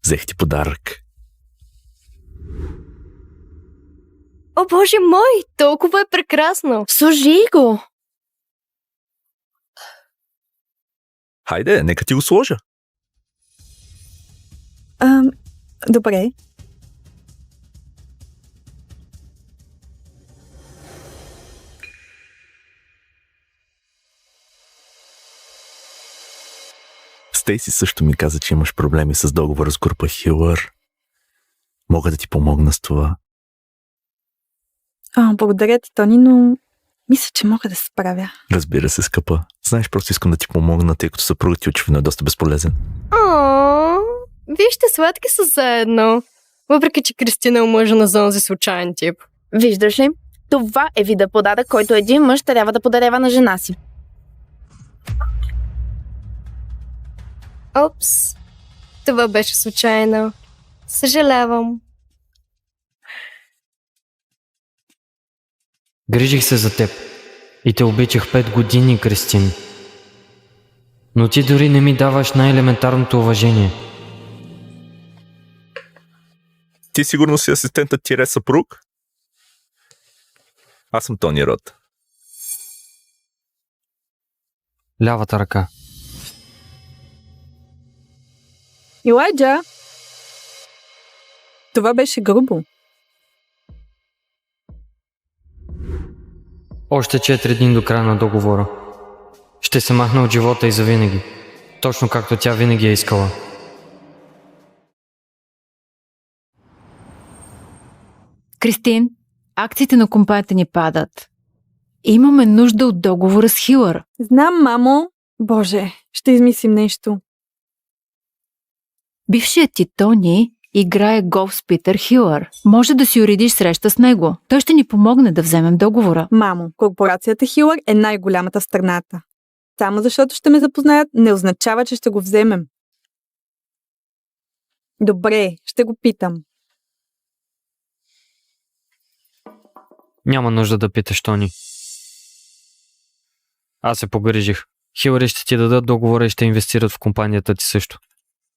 Взех ти подарък. О, боже мой, толкова е прекрасно. Служи го. Хайде, нека ти го сложа. Добре. Стейси също ми каза, че имаш проблеми с договора с група Хилър. Мога да ти помогна с това. Благодаря ти, Тони, но мисля, че мога да се справя. Разбира се, скъпа. Знаеш, просто искам да ти помогна, тъй като съпругът ти очевидно е доста безполезен. Вижте, сладки са заедно. Въпреки, че Кристина е омъжена за онзи случайен тип. Виждаш ли? Това е вида подарък, който един мъж трябва да подарява на жена си. Опс. Това беше случайно. Съжалявам. Грижих се за теб и те обичах 5 години, Кристин. Но ти дори не ми даваш най-елементарното уважение. Ти сигурно си асистентът тире съпруг? Аз съм Тони Рот. Лявата ръка. Елайджа! Това беше грубо. Още 4 дни до края на договора. Ще се махна от живота и завинаги. Точно както тя винаги е искала. Кристин, акциите на компанията ни падат. Имаме нужда от договора с Хилър. Знам, мамо. Боже, ще измислим нещо. Бившият ти Тони играе голф с Питър Хилър. Може да си уредиш среща с него. Той ще ни помогне да вземем договора. Мамо, корпорацията Хилър е най-голямата в страната. Само защото ще ме запознаят, не означава, че ще го вземем. Добре, ще го питам. Няма нужда да питаш, Тони. Аз се погрижих. Хилари ще ти дадат договора и ще инвестират в компанията ти също.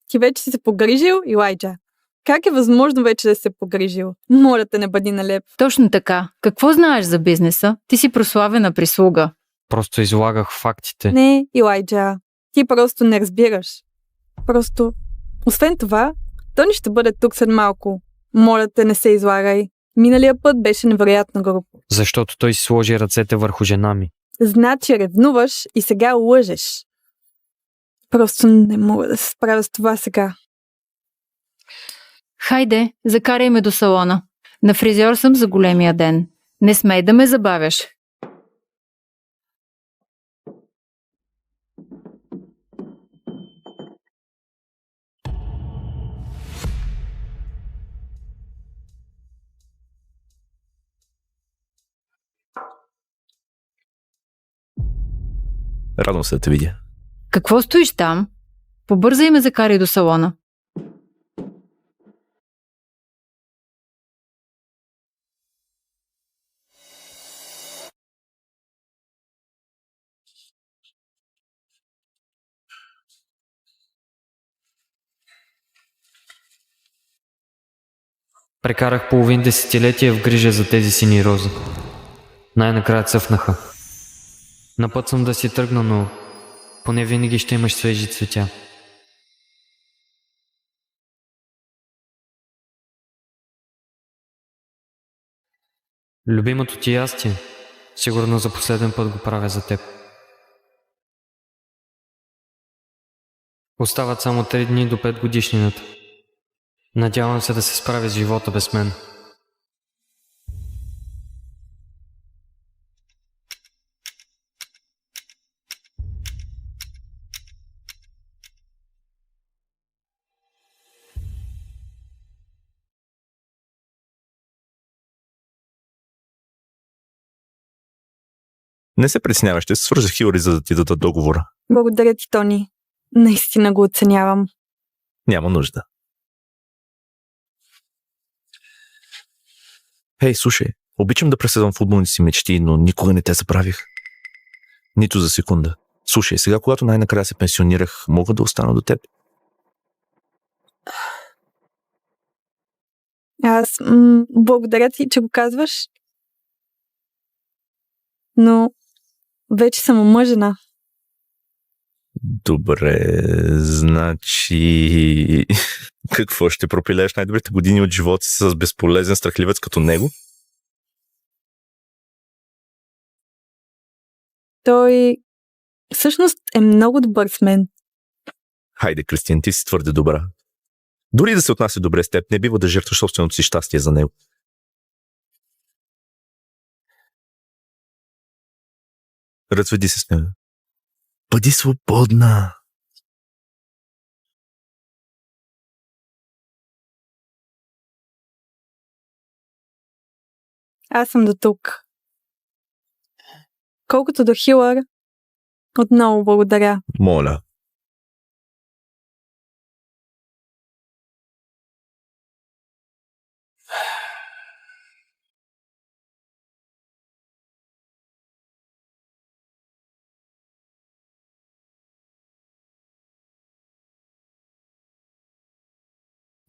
Ти вече си се погрижил, Илайджа? Как е възможно вече да се погрижил? Моля те, не бъди налеп. Точно така. Какво знаеш за бизнеса? Ти си прославена прислуга. Просто излагах фактите. Не, Илайджа. Ти просто не разбираш. Просто... Освен това, Тони ще бъде тук след малко. Моля те, не се излагай. Миналия път беше невероятно груб. Защото той си сложи ръцете върху жена ми. Значи ревнуваш и сега лъжеш. Просто не мога да се справя с това сега. Хайде, закарай ме до салона. На фризьор съм за големия ден. Не смей да ме забавяш. Радвам се да те видя. Какво стоиш там? Побързай ме закарай до салона. Прекарах половин десетилетие в грижа за тези сини рози. Най-накрая цъфнаха. На път съм да си тръгна, но поне винаги ще имаш свежи цветя. Любимото ти ястие. Сигурно за последен път го правя за теб. Остават само 3 дни до 5 годишнината. Надявам се да се справя с живота без мен. Не се притеснявай, ще се свържа Хилари, за да ти дадат договора. Благодаря ти, Тони. Наистина го оценявам. Няма нужда. Хей, слушай, обичам да преследвам футболните си мечти, но никога не те забравих. Нито за секунда. Слушай, сега, когато най-накрая се пенсионирах, мога да остана до теб. Аз благодаря ти, че го казваш. Но вече съм омъжена. Добре, значи... Какво, ще пропилееш най-добрите години от живота си с безполезен страхливец като него? Той всъщност е много добър с мен. Хайде, Кристин, ти си твърде добра. Дори да се отнася добре с теб, не бива да жертваш собственото си щастие за него. Разведи се с него. Бъди свободна. Аз съм до тук. Колкото до Хилър, отново благодаря. Моля.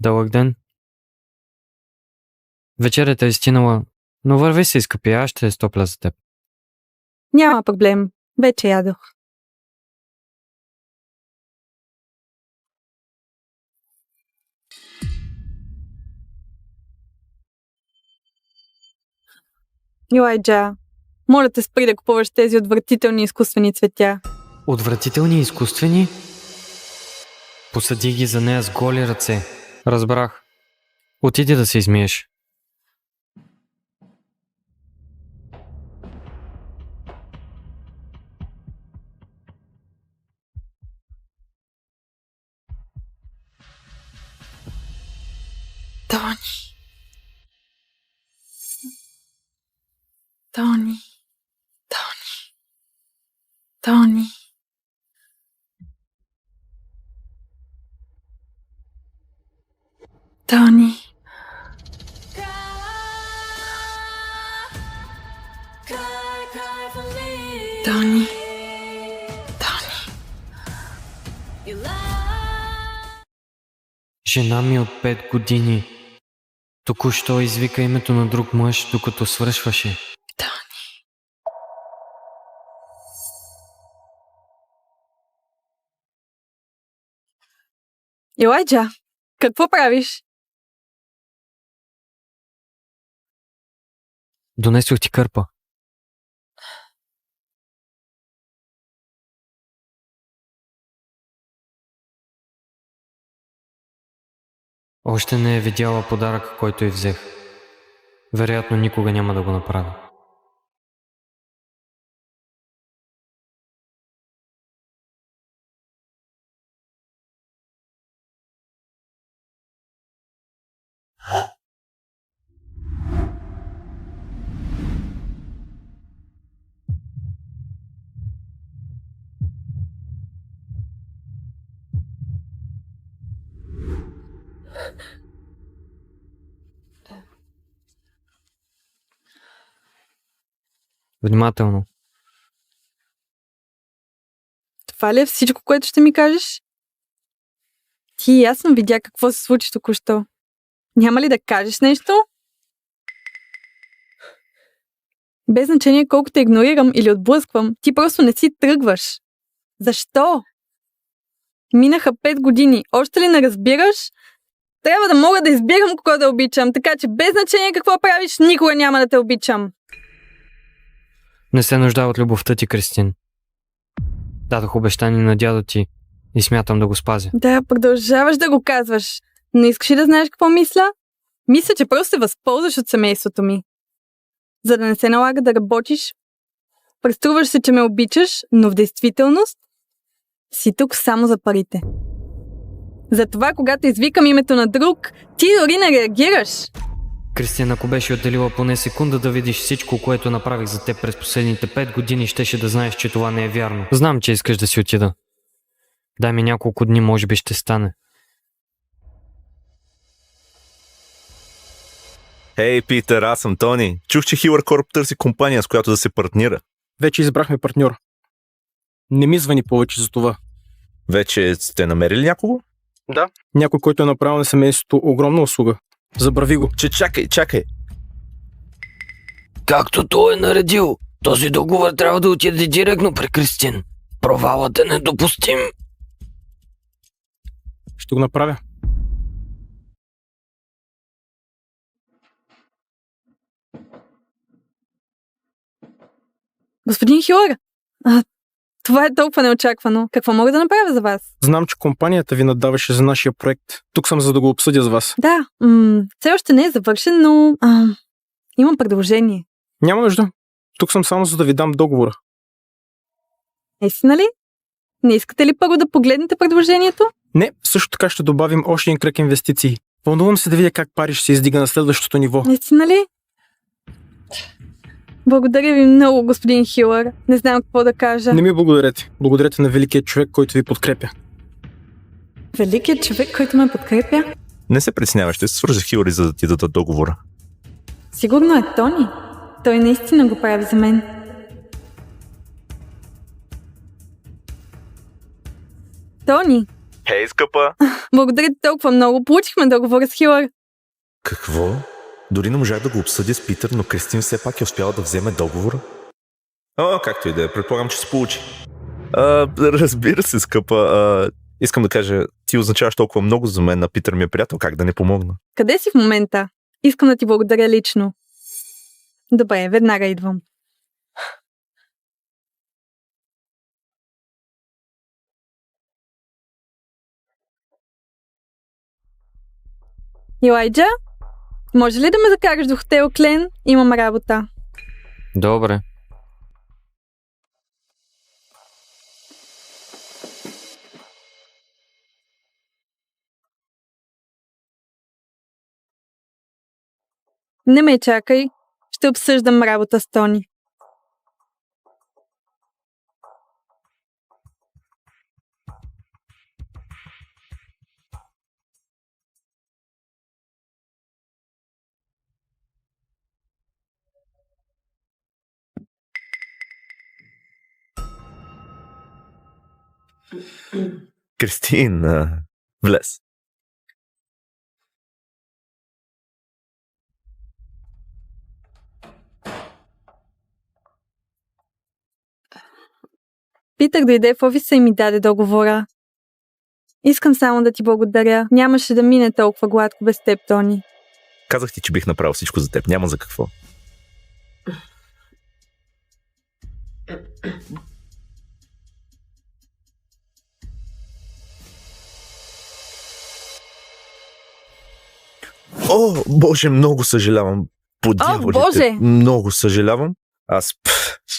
Дълъг ден. Вечерята е стинала, но върви се, скъпи, аз ще стопля за теб. Няма проблем. Вече ядох. Илайджа, Моля те, спри да купуваш тези отвратителни изкуствени цветя. Отвратителни и изкуствени? Посади ги за нея с голи ръце. Разбрах. Отиди да се измиеш. Тони. Тони. Тони. Тони. Тони. Тони. Жена ми от 5 години. Току-що извика името на друг мъж, докато свършваше. Илайджа, какво правиш? Донесох ти кърпа. Още не е видяла подаръка, който й взех. Вероятно никога няма да го направи. Внимателно. Това ли е всичко, което ще ми кажеш? Ти ясно видя какво се случи току-що. Няма ли да кажеш нещо? Без значение колко те игнорирам или отблъсквам, ти просто не си тръгваш. Защо? Минаха 5 години. Още ли не разбираш? Трябва да мога да избирам кого да обичам, така че без значение какво правиш, никога няма да те обичам. Не се нуждае от любовта ти, Кристин. Дадох обещание на дядо ти и смятам да го спазя. Да, продължаваш да го казваш. Не искаш ли да знаеш какво мисля? Мисля, че просто се възползваш от семейството ми. За да не се налага да работиш, преструваш се, че ме обичаш, но в действителност си тук само за парите. Затова, когато извикам името на друг, ти дори не реагираш. Кристин, ако беше отделила поне секунда да видиш всичко, което направих за теб през последните 5 години, щеше да знаеш, че това не е вярно. Знам, че искаш да си отида. Дай ми няколко дни, може би ще стане. Хей, Питър, аз съм Тони. Чух, че Хилър Корп търси компания, с която да се партнира. Вече избрахме партньор. Не ми звъни повече за това. Вече сте намерили някого? Да. Някой, който е направил на семейството огромна услуга. Забрави го. Чакай. Както той е наредил, този договор трябва да отиде директно при Кристин. Провалът е недопустим. Ще го направя. Господин Хюлър, това е толкова неочаквано. Какво мога да направя за вас? Знам, че компанията ви надаваше за нашия проект. Тук съм, за да го обсъдя с вас. Да, все още не е завършен, но имам предложение. Няма нужда. Тук съм само, за да ви дам договора. Наистина ли? Не искате ли първо да погледнете предложението? Не, също така ще добавим още един кръг инвестиции. Вълнувам се да видя как Париж се издига на следващото ниво. Наистина ли? Благодаря ви много, господин Хилър. Не знам какво да кажа. Не ми благодарете. Благодарете на великият човек, който ви подкрепя. Великият човек, който ме подкрепя? Не се притеснявай, ще се свържа с Хилър, за да ти дадат договора. Сигурно е Тони. Той наистина го прави за мен. Тони! Хей, скъпа! Благодаря ти толкова много. Получихме договора с Хилър. Какво? Дори не можах да го обсъдя с Питър, но Кристин все пак е успяла да вземе договора? Както и да е, предполагам, че се получи. Разбира се, скъпа. Искам да кажа, ти означаваш толкова много за мен, а Питър ми е приятел, как да не помогна? Къде си в момента? Искам да ти благодаря лично. Добре, веднага идвам. Илайджа, може ли да ме закараш до хотел Клен? Имам работа. Добре. Не ме чакай. Ще обсъждам работа с Тони. Кристин, влез. Питър дойде в офиса и ми даде договора. Искам само да ти благодаря. Нямаше да мине толкова гладко без теб, Тони. Казах ти, че бих направил всичко за теб. Няма за какво. О, Боже, много съжалявам. По дяволите. Боже! Много съжалявам. Аз...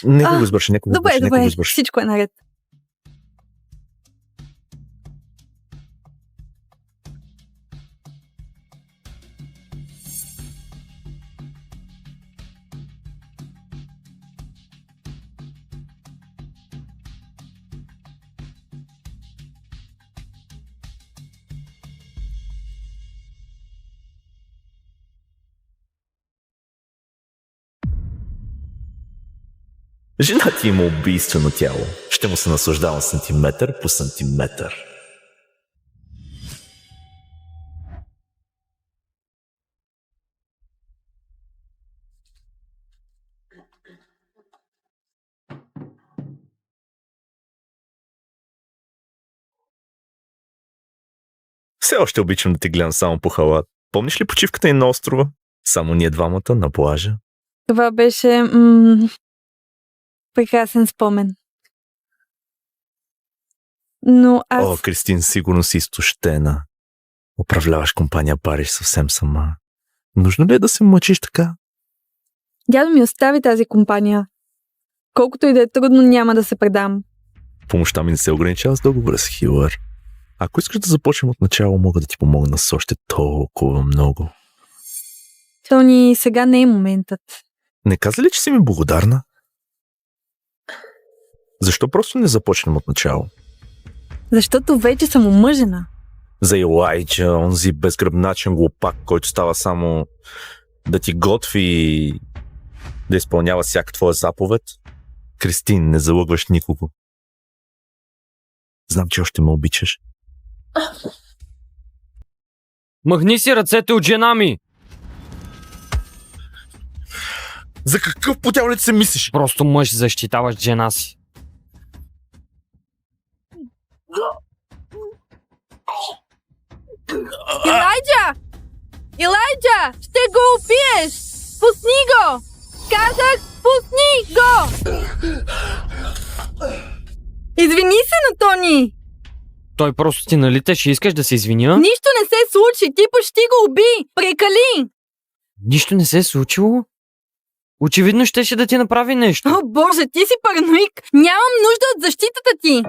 Нека го избърша, нека го Добре, избърша, нека го добре, избърша. всичко е наред. Жена ти има убийствено тяло. Ще му се наслаждавам сантиметър по сантиметър. Все още обичам да те гледам само по халат. Помниш ли почивката ни на острова? Само ние двамата на плажа. Това беше прекрасен спомен. Но аз... О, Кристин, сигурно си изтощена. Управляваш компания Париж съвсем сама. Нужно ли е да се мъчиш така? Дядо ми остави тази компания. Колкото и да е трудно, няма да се предам. Помощта ми не се ограничава с договора с Хилър. Ако искаш да започнем от начало, мога да ти помогна с още толкова много. Тони, сега не е моментът. Не каза ли, че си ми благодарна? Защо просто не започнем от начало? Защото вече съм омъжена. За Илайджа, онзи безгръбначен глупак, който става само да ти готви и да изпълнява всяка твоя заповед. Кристин, не залъгваш никого. Знам, че още ме обичаш. Махни си ръцете от жена ми! За какъв потявлец се мислиш? Просто мъж защитаваш жена си. Илайджа! Илайджа! Ще го убиеш! Пусни го! Казах, пусни го! Извини се на Тони! Той просто ти налита, ще искаш да се извиня? Нищо не се случи! Ти почти го уби! Прекали! Нищо не се е случило? Очевидно щеше да ти направи нещо. О, Боже, ти си параноик! Нямам нужда от защитата ти!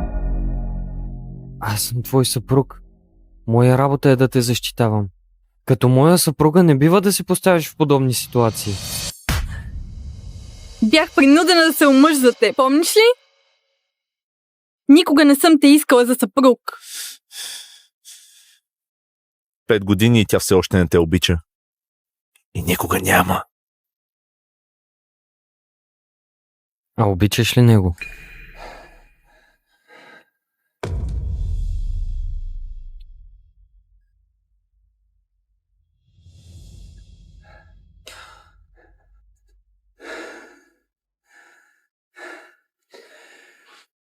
Аз съм твой съпруг. Моя работа е да те защитавам. Като моя съпруга не бива да се поставяш в подобни ситуации. Бях принудена да се омъж за те, помниш ли? Никога не съм те искала за съпруг. 5 години и тя все още не те обича. И никога няма. А обичаш ли него?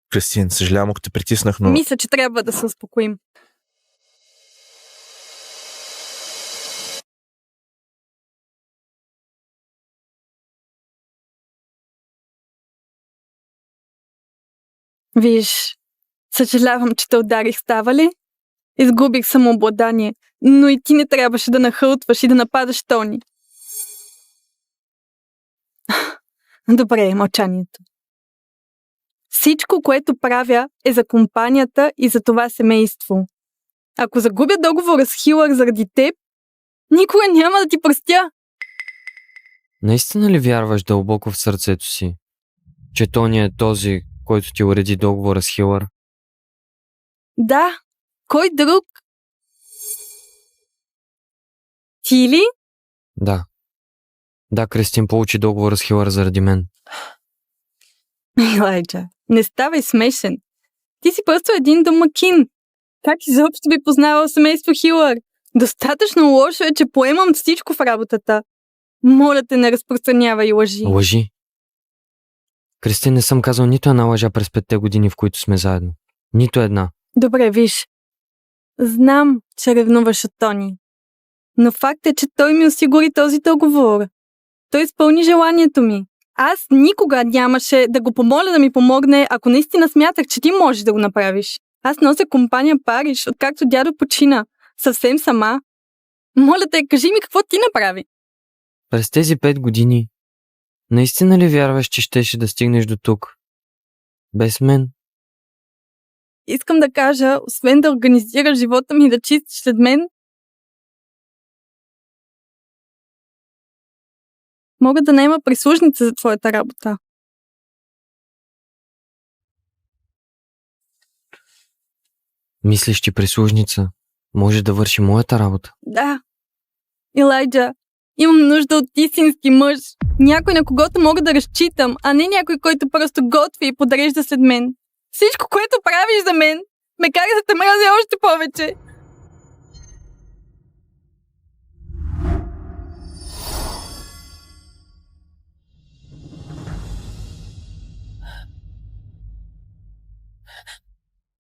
Кристин, съжалявам, ако те притиснах, но... Мисля, че трябва да се успокоим. Виж, съжалявам, че те ударих, става ли? Изгубих самообладание, но и ти не трябваше да нахълтваш и да нападаш Тони. Добре, мълчанието. Всичко, което правя, е за компанията и за това семейство. Ако загубя договора с Хилър заради теб, никога няма да ти простя. Наистина ли вярваш дълбоко в сърцето си, че Тони е този, който ти уреди договора с Хилър? Да, кой друг? Ти ли? Да. Да, Кристин получи договора с Хилър заради мен. Елайджа, не ставай смешен. Ти си просто един домакин. Как изобщо би познавал семейство Хилър? Достатъчно лошо е, че поемам всичко в работата. Моля те, не разпространявай лъжи. Лъжи? Кристин, не съм казал нито една лъжа през 5 години, в които сме заедно. Нито една. Добре, виж. Знам, че ревнуваш от Тони. Но факт е, че той ми осигури този договор. Той изпълни желанието ми. Аз никога нямаше да го помоля да ми помогне, ако наистина смятах, че ти можеш да го направиш. Аз нося компания Париж, откакто дядо почина. Съвсем сама. Моля те, кажи ми какво ти направи. През тези 5 години, наистина ли вярваш, че щеше да стигнеш до тук? Без мен? Искам да кажа, освен да организираш живота ми и да чистиш след мен, мога да наема прислужница за твоята работа. Мислиш, че прислужница може да върши моята работа? Да. Елайджа, имам нужда от истински мъж. Някой, на когото мога да разчитам, а не някой, който просто готви и подрежда след мен. Всичко, което правиш за мен, ме кара да те мразя още повече.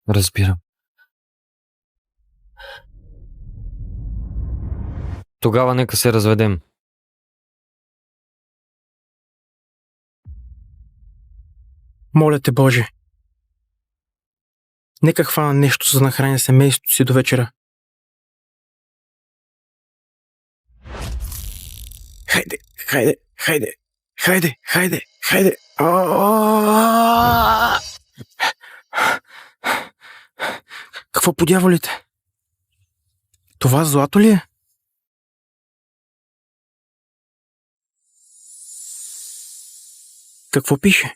Разбирам. Тогава нека се разведем. Моля те, Боже. Нека хвана нещо, за да нахраня семейството си до вечера. Хайде, хайде, хайде, хайде, хайде, хайде. Какво по дяволите? Това злато ли е? Какво пише?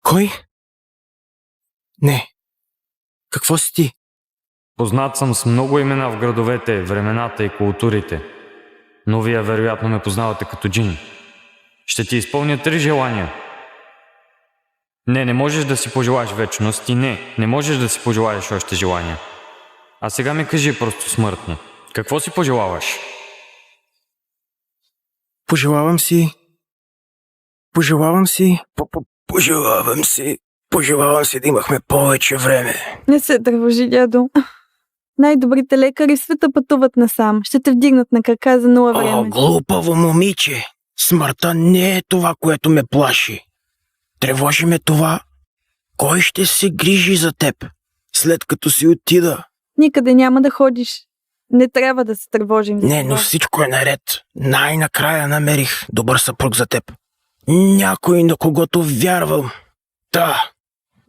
Кой? Не. Какво си ти? Познат съм с много имена в градовете, времената и културите. Но вие вероятно ме познавате като Джин. Ще ти изпълня 3 желания. Не можеш да си пожелаеш вечност и не можеш да си пожелаеш още желания. А сега ми кажи просто смъртно. Какво си пожелаваш? Пожелавам си да имахме повече време. Не се тревожи, дядо. Най-добрите лекари в света пътуват насам. Ще те вдигнат на крака за 0 време. О, глупаво момиче! Смъртта не е това, което ме плаши. Тревожи ме това. Кой ще се грижи за теб, след като си отида? Никъде няма да ходиш. Не трябва да се тревожим. Не, но всичко е наред. Най-накрая намерих добър съпруг за теб. Някой, на когото вярвам. Да.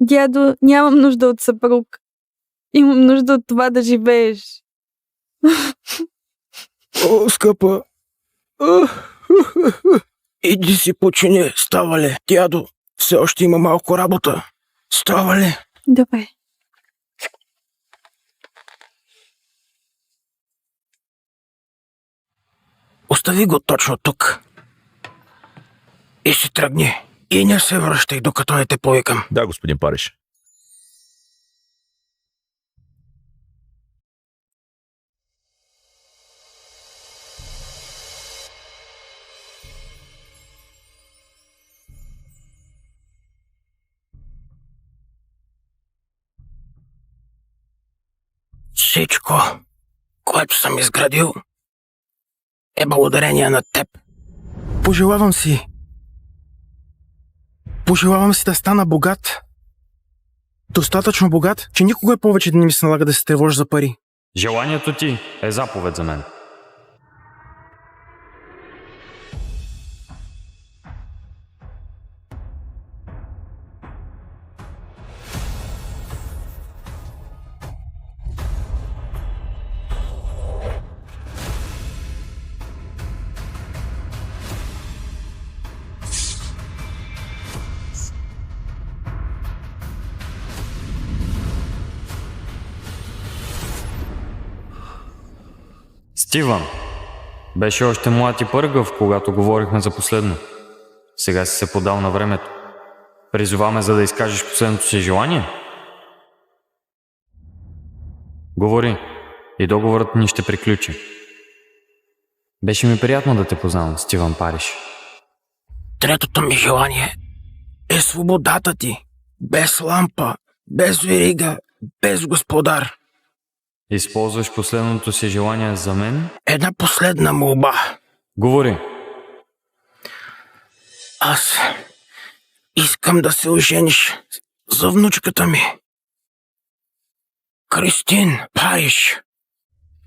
Дядо, нямам нужда от съпруг. Имам нужда от това да живееш. О, скъпа. Иди си почини, става ли? Дядо, все още има малко работа. Става ли? Добре. Остави го точно тук. И си тръгни. И не се връщай, докато не те повикам. Да, господин Париж. Всичко, което съм изградил, е благодарение на теб. Пожелавам си да стана богат. Достатъчно богат, че никога повече да не ми се налага да се тревожа за пари. Желанието ти е заповед за мен. Стивън, беше още млад и пъргав, когато говорихме за последно. Сега си се подал на времето. Призоваме, за да изкажеш последното си желание? Говори и договорът ни ще приключи. Беше ми приятно да те познавам, Стивън Париш. Третото ми желание е свободата ти. Без лампа, без верига, без господар. Използваш последното си желание за мен? Една последна молба. Говори. Аз искам да се ожениш за внучката ми. Кристин Париш.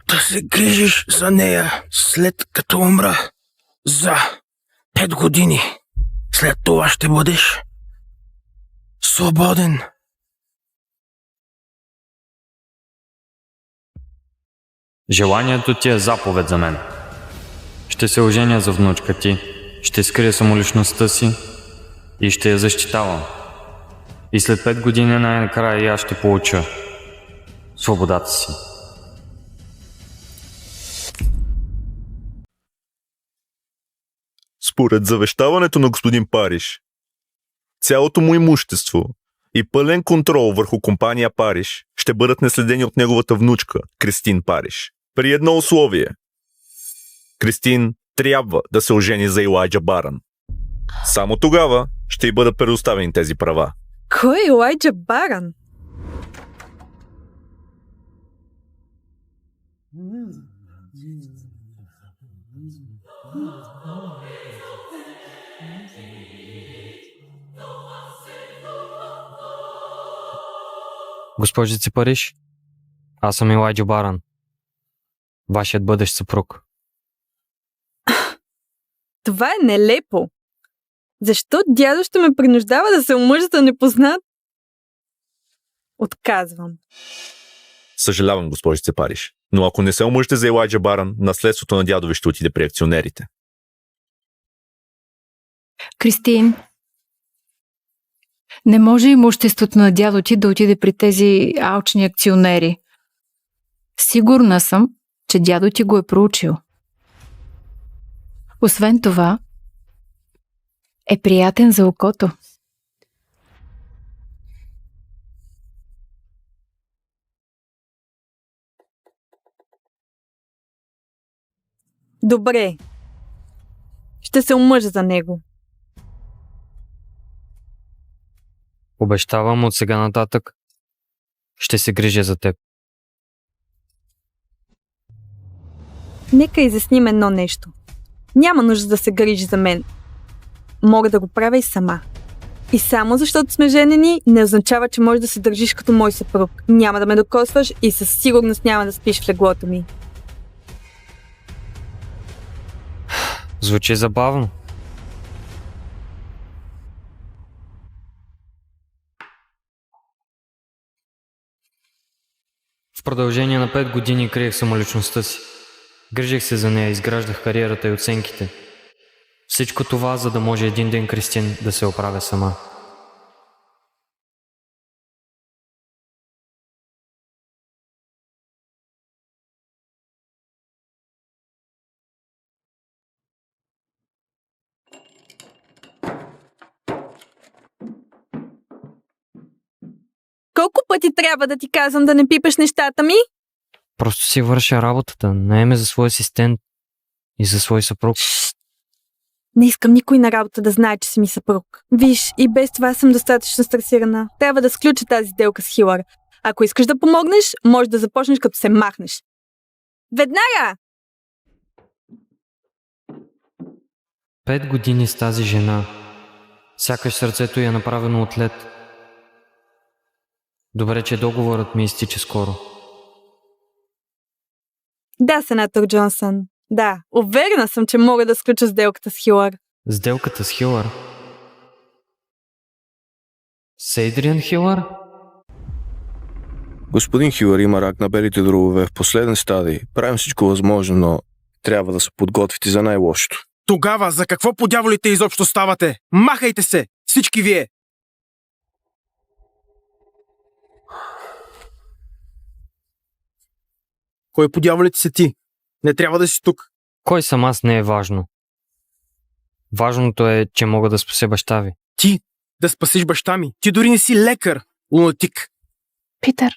Да се грижиш за нея след като умра. За 5 години. След това ще бъдеш свободен. Желанието ти е заповед за мен. Ще се оженя за внучка ти, ще скрия самоличността си и ще я защитавам. И след 5 години най-накрая и аз ще получа свободата си. Според завещаването на господин Париш, цялото му имущество и пълен контрол върху компания Париш ще бъдат наследени от неговата внучка Кристин Париш. При едно условие. Кристин трябва да се ожени за Илайджа Барън. Само тогава ще й бъдат предоставени тези права. Кой е Илайджа Барън? Госпожице Париш, аз съм Илайджа Барън, вашият бъдещ съпруг. Това е нелепо. Защо дядо ще ме принуждава да се омъжа за непознат? Отказвам. Съжалявам, госпожице Париш, но ако не се омъжете за Илайджа Барън, наследството на дядо ви ще отиде при акционерите. Кристин, не може имуществото на дядо ти да отиде при тези алчни акционери. Сигурна съм, че дядо ти го е проучил. Освен това, е приятен за окото. Добре. Ще се омъжа за него. Обещавам от сега нататък, ще се грижа за теб. Нека изясним едно нещо. Няма нужда да се грижи за мен. Мога да го правя и сама. И само защото сме женени, не означава, че можеш да се държиш като мой съпруг. Няма да ме докосваш и със сигурност няма да спиш в леглото ми. Звучи забавно. В продължение на 5 години криех самоличността си. Грижих се за нея, изграждах кариерата и оценките. Всичко това, за да може един ден Кристин да се оправя сама. Колко пъти трябва да ти казвам да не пипаш нещата ми? Просто си върша работата. Наеме за свой асистент и за свой съпруг. Не искам никой на работа да знае, че си ми съпруг. Виж, и без това съм достатъчно стресирана. Трябва да сключа тази сделка с Хилър. Ако искаш да помогнеш, можеш да започнеш като се махнеш. Веднага! 5 години с тази жена. Сякаш сърцето й е направено от лед. Добре, че договорът ми изтича скоро. Да, сенатор Джонсън. Да, уверена съм, че мога да сключа сделката с Хилър. Сделката с Хилър? С Ейдриан Хилър? Господин Хилър има рак на белите дробове в последен стадий. Правим всичко възможно, но трябва да се подготвите за най-лошото. Тогава за какво по дяволите изобщо ставате? Махайте се! Всички вие! Кой по дяволите си ти? Не трябва да си тук. Кой съм аз не е важно. Важното е, че мога да спася баща ви. Ти да спасиш баща ми. Ти дори не си лекар, лунатик. Питър,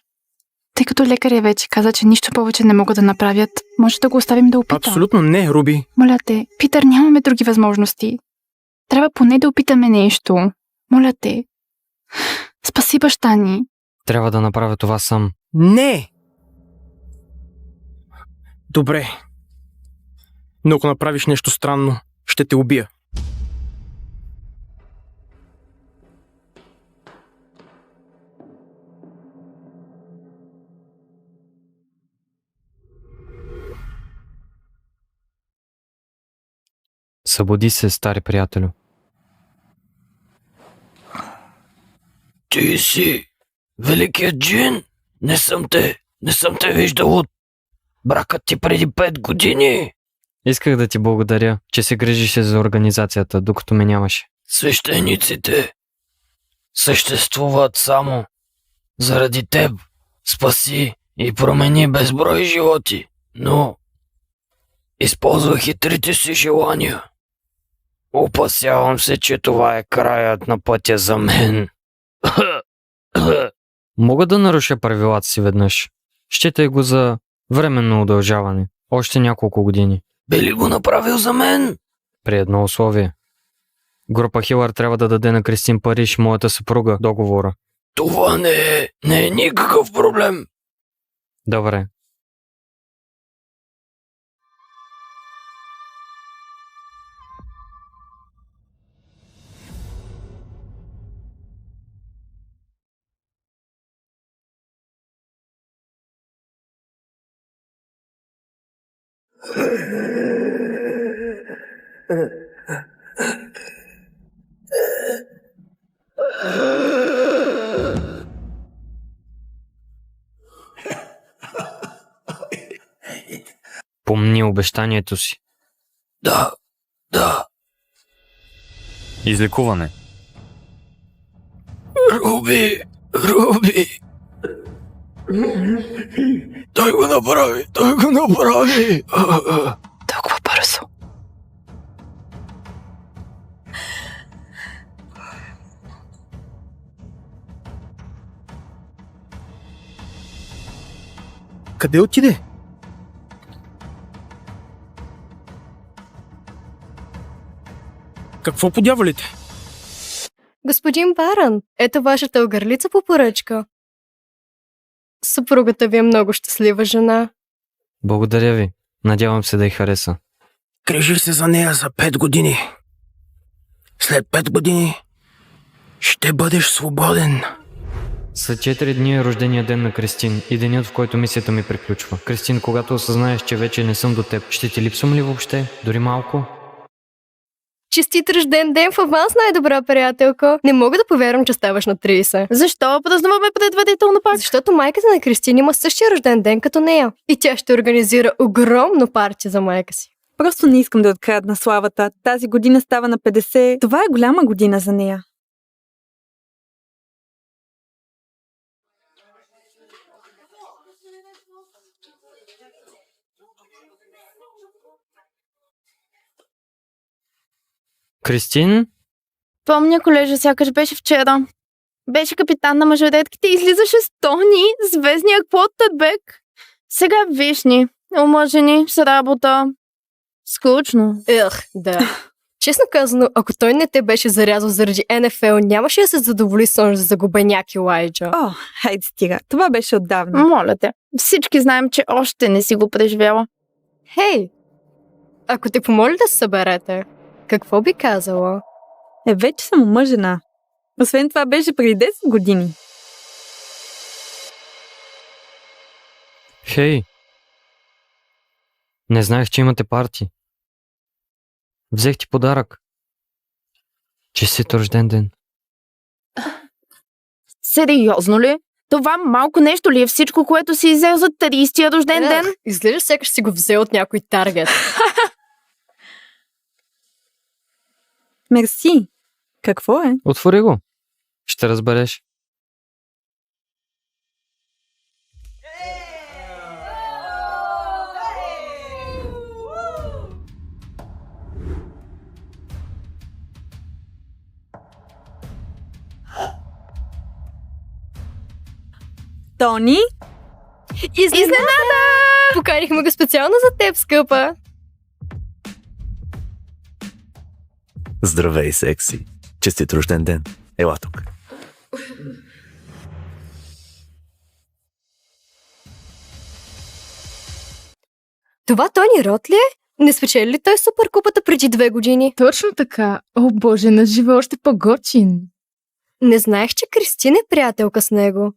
тъй като лекаря вече каза, че нищо повече не могат да направят, може да го оставим да опита. Абсолютно не, Руби. Моля те, Питър, нямаме други възможности. Трябва поне да опитаме нещо. Моля те. Спаси баща ни. Трябва да направя това сам. Не! Добре. Но ако направиш нещо странно, ще те убия. Събуди се, стари приятелю. Ти си великият джин? Не съм те виждал от бракът ти преди 5 години. Исках да ти благодаря, че се грижише за организацията, докато ме нямаше. Свещениците съществуват само заради теб. Спаси и промени безброй животи, но използвах хитрите си желания. Опасявам се, че това е краят на пътя за мен. Мога да наруша правилата си веднъж. Считай го за временно удължаване. Още няколко години. Би ли го направил за мен? При едно условие. Група Хилър трябва да даде на Кристин Париж, моята съпруга, договора. Това не е никакъв проблем. Добре. Помни обещанието си. Да. Излекуване. Руби. Той го направи. Толкова бързо. Къде отиде? Какво по дяволите? Господин Барън, ето вашата огърлица по поръчка. Съпругата ви е много щастлива жена. Благодаря ви. Надявам се да й хареса. Грижи се за нея за 5 години. След 5 години ще бъдеш свободен. След 4 дни е рождения ден на Кристин и денят, в който мисията ми приключва. Кристин, когато осъзнаеш, че вече не съм до теб, ще ти липсвам ли въобще? Дори малко? Честит рожден ден в аванс, най-добра приятелка. Не мога да повярвам, че ставаш на 30. Защо празнуваме предварително пак? Защото майката на Кристин има същия рожден ден като нея. И тя ще организира огромно парти за майка си. Просто не искам да открадна славата. Тази година става на 50. Това е голяма година за нея. Кристин? Помня, колежа, сякаш беше вчера. Беше капитан на мажоретките и излизаше с Тони, звездния квотербек. Сега виж ни, омъжени, с работа. Скучно. Да. Честно казано, ако той не те беше зарязал заради НФЛ, нямаше да се задоволи с загубеняк Илайджа. О, хайде стига. Това беше отдавна. Моля те, всички знаем, че още не си го преживяла. Хей, ако те помоли да се съберете, какво би казала? Вече съм омъжена. Освен това беше преди 10 години. Хей! Не знаех, че имате парти. Взех ти подарък. Честит рожден ден. Сериозно ли? Това малко нещо ли е всичко, което си иззел за 30-тия рожден ден? Изглежда сякаш си го взел от някой таргет. Мерси. Какво е? Отвори го. Ще разбереш. Тони? Изненада! Поканихме го специално за теб, скъпа. Здравей, секси. Честит рожден ден. Ела тук. Това Тони Рот ли е? Не спечели ли той суперкупата преди 2 години? Точно така. О, боже, на живе още по-готин. Не знаех, че Кристина е приятелка с него.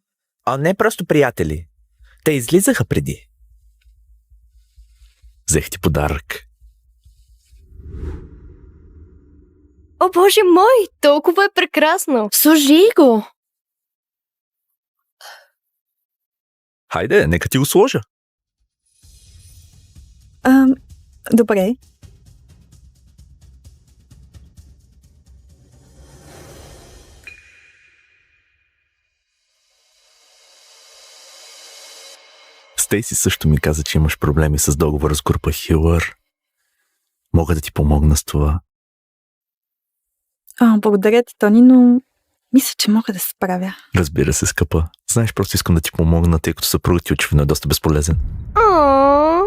А не просто приятели. Те излизаха преди. Взех ти подарък. О, боже мой, толкова е прекрасно. Служи го! Хайде, нека ти го сложа. Добре. Стейси също ми каза, че имаш проблеми с договора с група Хилър. Мога да ти помогна с това. Благодаря ти, Тони, но мисля, че мога да се справя. Разбира се, скъпа. Знаеш, просто искам да ти помогна, тъй като съпругът ти очевидно е доста безполезен. О,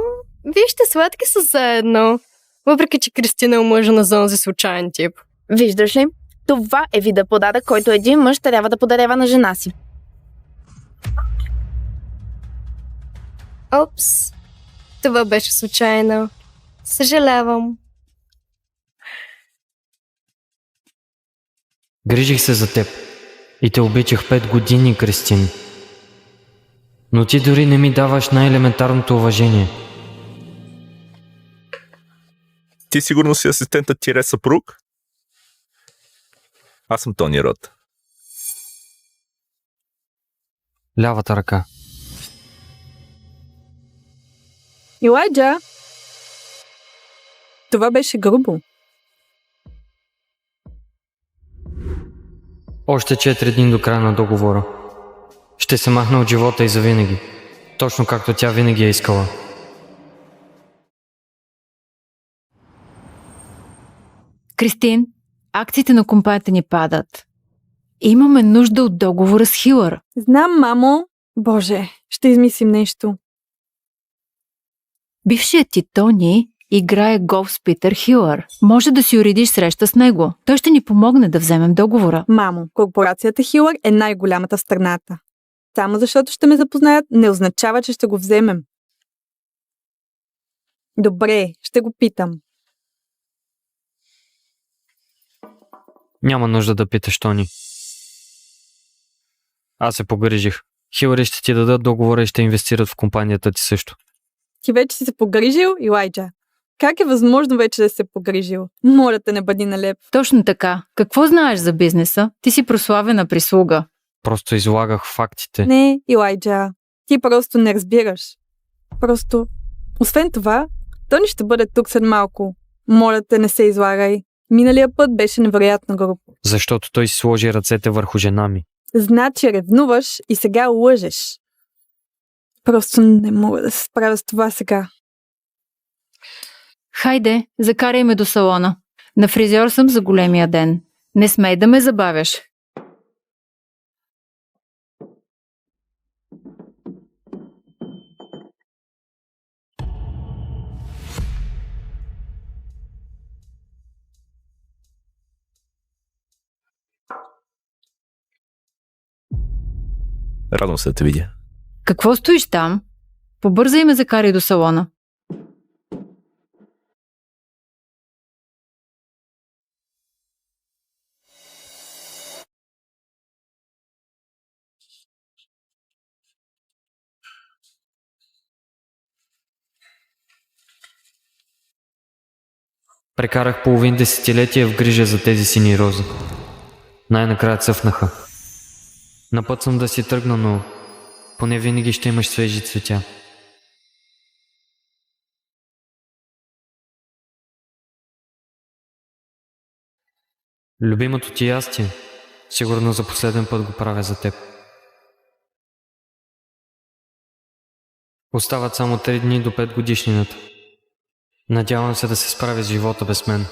вижте, сладки са заедно. Въпреки, че Кристина е омъжена за онзи случайен тип. Виждаш ли? Това е вида подарък, който един мъж трябва да подарява на жена си. Опс, това беше случайно. Съжалявам. Грижих се за теб и те обичах 5 години, Кристин. Но ти дори не ми даваш най-елементарното уважение. Ти сигурно си асистентът тире съпруг? Аз съм Тони Рот. Лявата ръка. Илайджа! Това беше грубо. Още 4 дни до края на договора. Ще се махна от живота и завинаги. Точно както тя винаги е искала. Кристин, акциите на компанията ни падат. Имаме нужда от договора с Хилър. Знам, мамо. Боже, ще измислим нещо. Бившият ти Тони играе голф с Питър Хилър. Може да си уредиш среща с него. Той ще ни помогне да вземем договора. Мамо, корпорацията Хилър е най-голямата в страната. Само защото ще ме запознаят, не означава, че ще го вземем. Добре, ще го питам. Няма нужда да питаш, Тони. Аз се погрижих. Хилъри ще ти дадат договора и ще инвестират в компанията ти също. Ти вече си се погрижил, Илайджа? Как е възможно вече да се погрижил? Моля те, не бъди налеп. Точно така. Какво знаеш за бизнеса? Ти си прославена прислуга. Просто излагах фактите. Не, Илайджа. Ти просто не разбираш. Просто... Освен това, Тони ще бъде тук след малко. Моля те, не се излагай. Миналия път беше невероятно груб. Защото той си сложи ръцете върху жена ми. Значи ревнуваш и сега лъжеш. Просто не мога да се справя с това сега. Хайде, закарай ме до салона. На фризьор съм за големия ден. Не смей да ме забавяш. Радвам се да те видя. Какво стоиш там? Побързай ме закарай до салона. Прекарах половин десетилетие в грижа за тези сини рози. Най-накрая цъфнаха. На път съм да си тръгна, но поне винаги ще имаш свежи цветя. Любимото ти ястие, сигурно за последен път го правя за теб. Остават само 3 дни до 5 годишнината. Надявам се да се справя с живота без мен.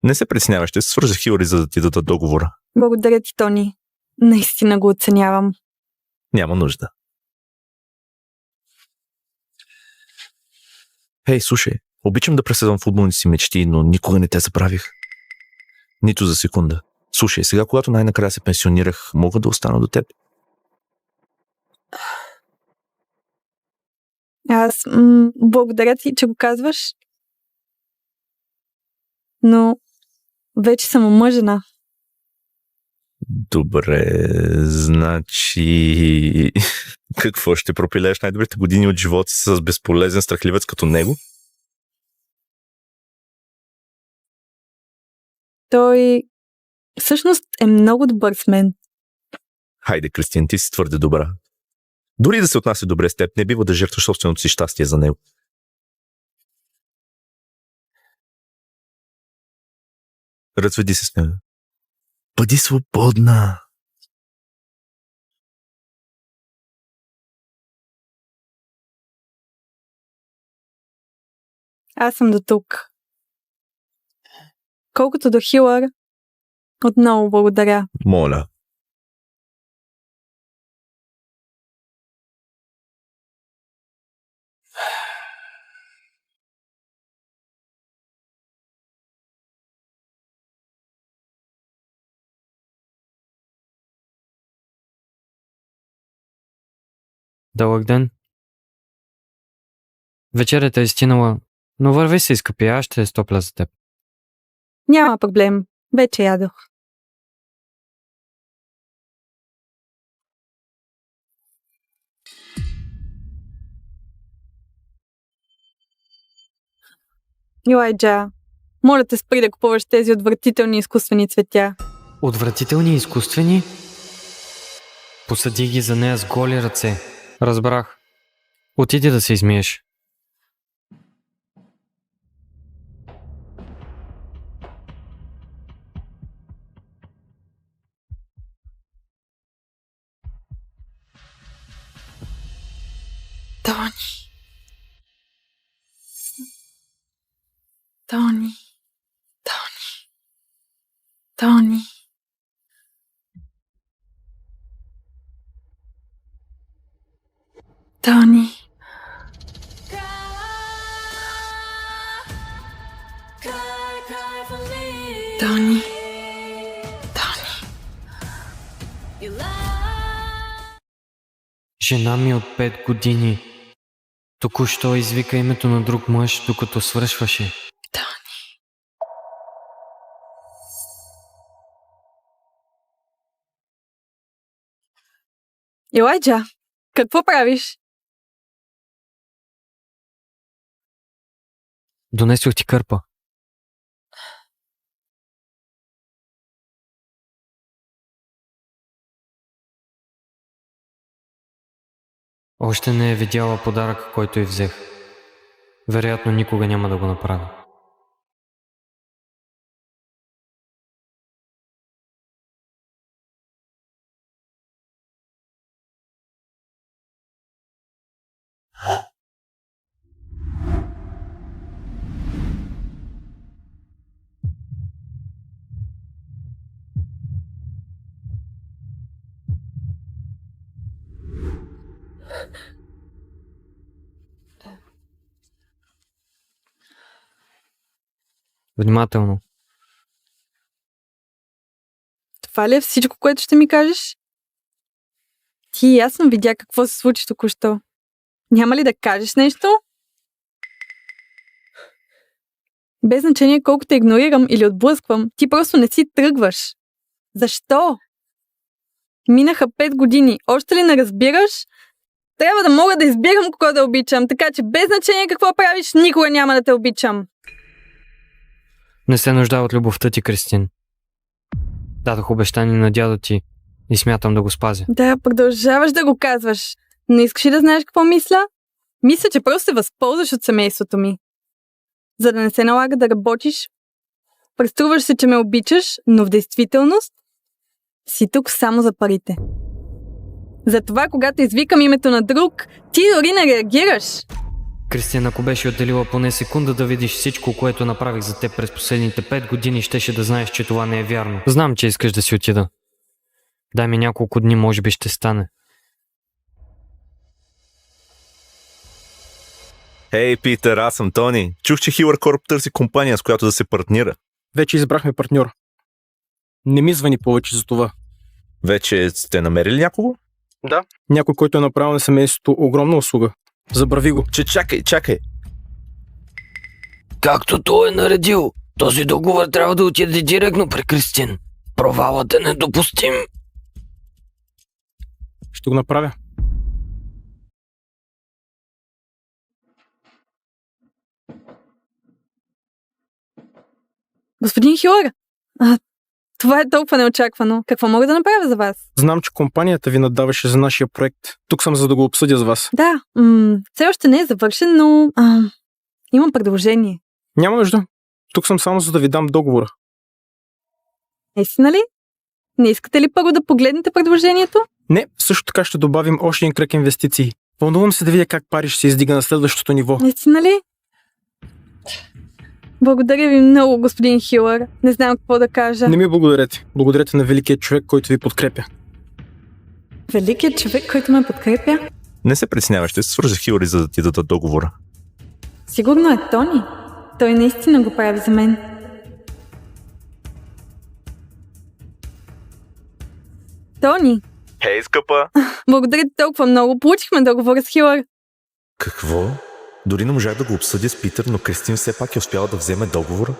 Не се притеснявай, ще се свържа Хилари, за да ти дадат договора. Благодаря ти, Тони. Наистина го оценявам. Няма нужда. Хей, слушай, обичам да преследвам футболните си мечти, но никога не те забравих. Нито за секунда. Слушай, сега, когато най-накрая се пенсионирах, мога да остана до теб. Аз благодаря ти, че го казваш. Но вече съм омъжена. Добре, значи... Какво, ще пропилееш най-добрите години от живота си с безполезен страхливец като него? Той всъщност е много добър с мен. Хайде, Кристин, ти си твърде добра. Дори да се отнася добре с теб, не бива да жертваш собственото си щастие за него. Разведи се с него. Бъди свободна. Аз съм до тук. Колкото до Хилър, отново благодаря. Моля. Дълъг ден. Вечерята е стинала, но върви се, скъпи, аз ще стопля за теб. Няма проблем. Вече ядох. Илайджа, моля те спри да купуваш тези отвратителни изкуствени цветя. Отвратителни и изкуствени? Посади ги за нея с голи ръце. Разбрах. Отиди да се измиеш. Тони. Тони. Тони. Тони. Тони. Тони. Жена ми от 5 години. Току-що извика името на друг мъж, докато свършваше. Тони. Илайджа, какво правиш? Донесох ти кърпа. Още не е видяла подаръка, който й взех. Вероятно никога няма да го направи. Внимателно. Това ли е всичко, което ще ми кажеш? Ти ясно видя какво се случи току-що. Няма ли да кажеш нещо? Без значение колко те игнорирам или отблъсквам, ти просто не си тръгваш. Защо? Минаха 5 години. Още ли не разбираш? Трябва да мога да избирам кого да обичам, така че без значение какво правиш, никога няма да те обичам. Не се нуждае от любовта ти, Кристин. Дадох обещание на дядо ти и смятам да го спазя. Да, продължаваш да го казваш. Не искаш ли да знаеш какво мисля? Мисля, че просто се възползваш от семейството ми. За да не се налага да работиш, преструваш се, че ме обичаш, но в действителност си тук само за парите. Затова, когато извикам името на друг, ти дори не реагираш. Кристин, ако беше отделила поне секунда да видиш всичко, което направих за теб през последните 5 години, щеше да знаеш, че това не е вярно. Знам, че искаш да си отида. Дай ми няколко дни, може би ще стане. Хей, Питър, аз съм Тони. Чух, че Хилър Корп търси компания, с която да се партнира. Вече избрахме партньор. Не ми звъни повече за това. Вече сте намерили някого? Да. Някой, който е направил на семейството огромна услуга. Забрави го. Чакай. Както той е наредил, този договор трябва да отиде директно при Кристин. Провалът е недопустим. Ще го направя. Господин Хилър, това е толкова неочаквано. Какво мога да направя за вас? Знам, че компанията ви надаваше за нашия проект. Тук съм, за да го обсъдя с вас. Да, все още не е завършен, но имам предложение. Няма нужда. Тук съм само, за да ви дам договора. Истина ли? Не искате ли първо да погледнете предложението? Не, също така ще добавим още един кръг инвестиции. Вълнувам се да видя как Париж се издига на следващото ниво. Истина ли? Благодаря ви много, господин Хилър. Не знам какво да кажа. Не ми благодарете. Благодарете на великия човек, който ви подкрепя. Великият човек, който ме подкрепя? Не се притеснявай, ще се свържа с Хилър, за да ти дадат договора. Сигурно е Тони. Той наистина го прави за мен. Тони! Хей, скъпа! Благодаря ти толкова много. Получихме договора с Хилър. Какво? Дори не можах да го обсъдя с Питър, но Кристин все пак е успяла да вземе договора.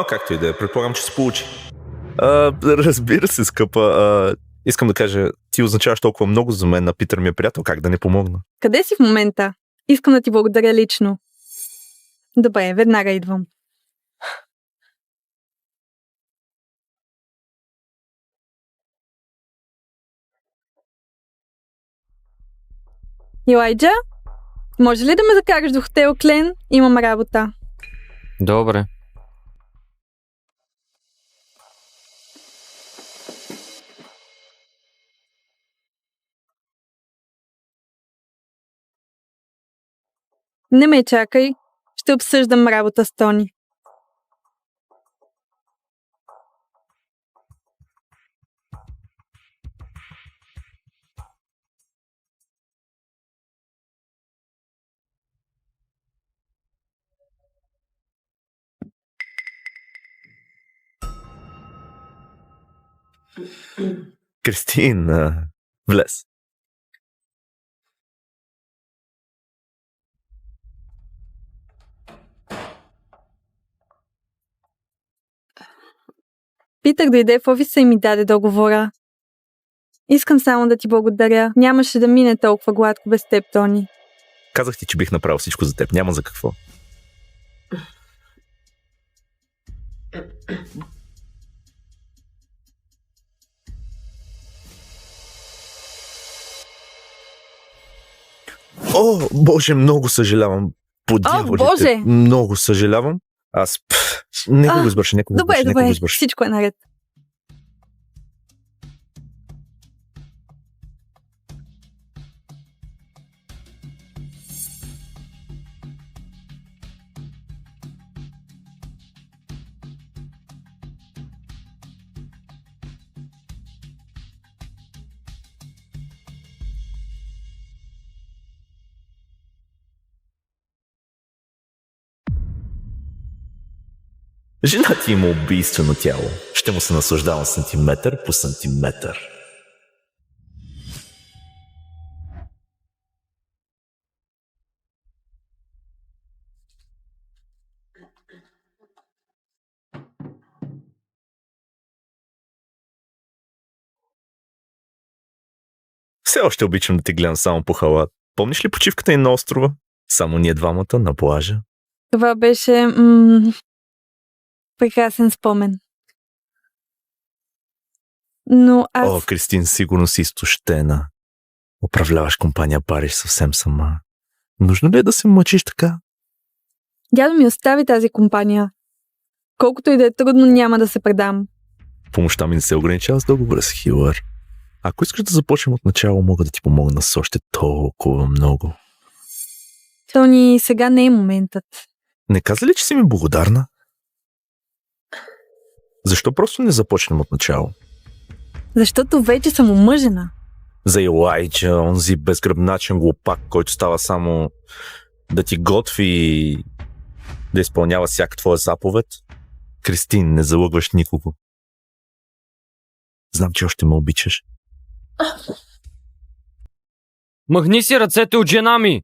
Както и да е, предполагам, че се получи. Разбира се, скъпа. Искам да кажа, ти означаваш толкова много за мен, а Питър ми е приятел, как да не помогна? Къде си в момента? Искам да ти благодаря лично. Добре, веднага идвам. Илайджа? Може ли да ме закараш до хотел Клен? Имам работа. Добре. Не ме чакай. Ще обсъждам работа с Тони. Кристин, влез. Питър дойде в офиса и ми даде договора. Искам само да ти благодаря. Нямаше да мине толкова гладко без теб, Тони. Казах ти, че бих направил всичко за теб. Няма за какво. Боже, много съжалявам. По дяволите. Боже! Много съжалявам. Нека го избърша, нека го Добре, избърша. всичко е наред. Жена ти има убийствено тяло. Ще му се наслаждавам сантиметър по сантиметър. Все още обичам да те гледам само по халат. Помниш ли почивката ни на острова? Само ние двамата на плажа. Това беше прекрасен спомен. Но аз... О, Кристин, сигурно си изтощена. Управляваш компания Париж съвсем сама. Нужно ли е да се мъчиш така? Дядо ми остави тази компания. Колкото и да е трудно, няма да се предам. Помощта ми не се ограничава с договора с Хилър. Ако искаш да започнем от начало, мога да ти помогна с още толкова много. Тони, сега не е моментът. Не каза ли, че си ми благодарна? Защо просто не започнем от начало? Защото вече съм омъжена. За Илайджа, онзи безгръбначен глупак, който става само да ти готви и да изпълнява всяка твоя заповед. Кристин, не залъгваш никого. Знам, че още ме обичаш. Махни си ръцете от жена ми!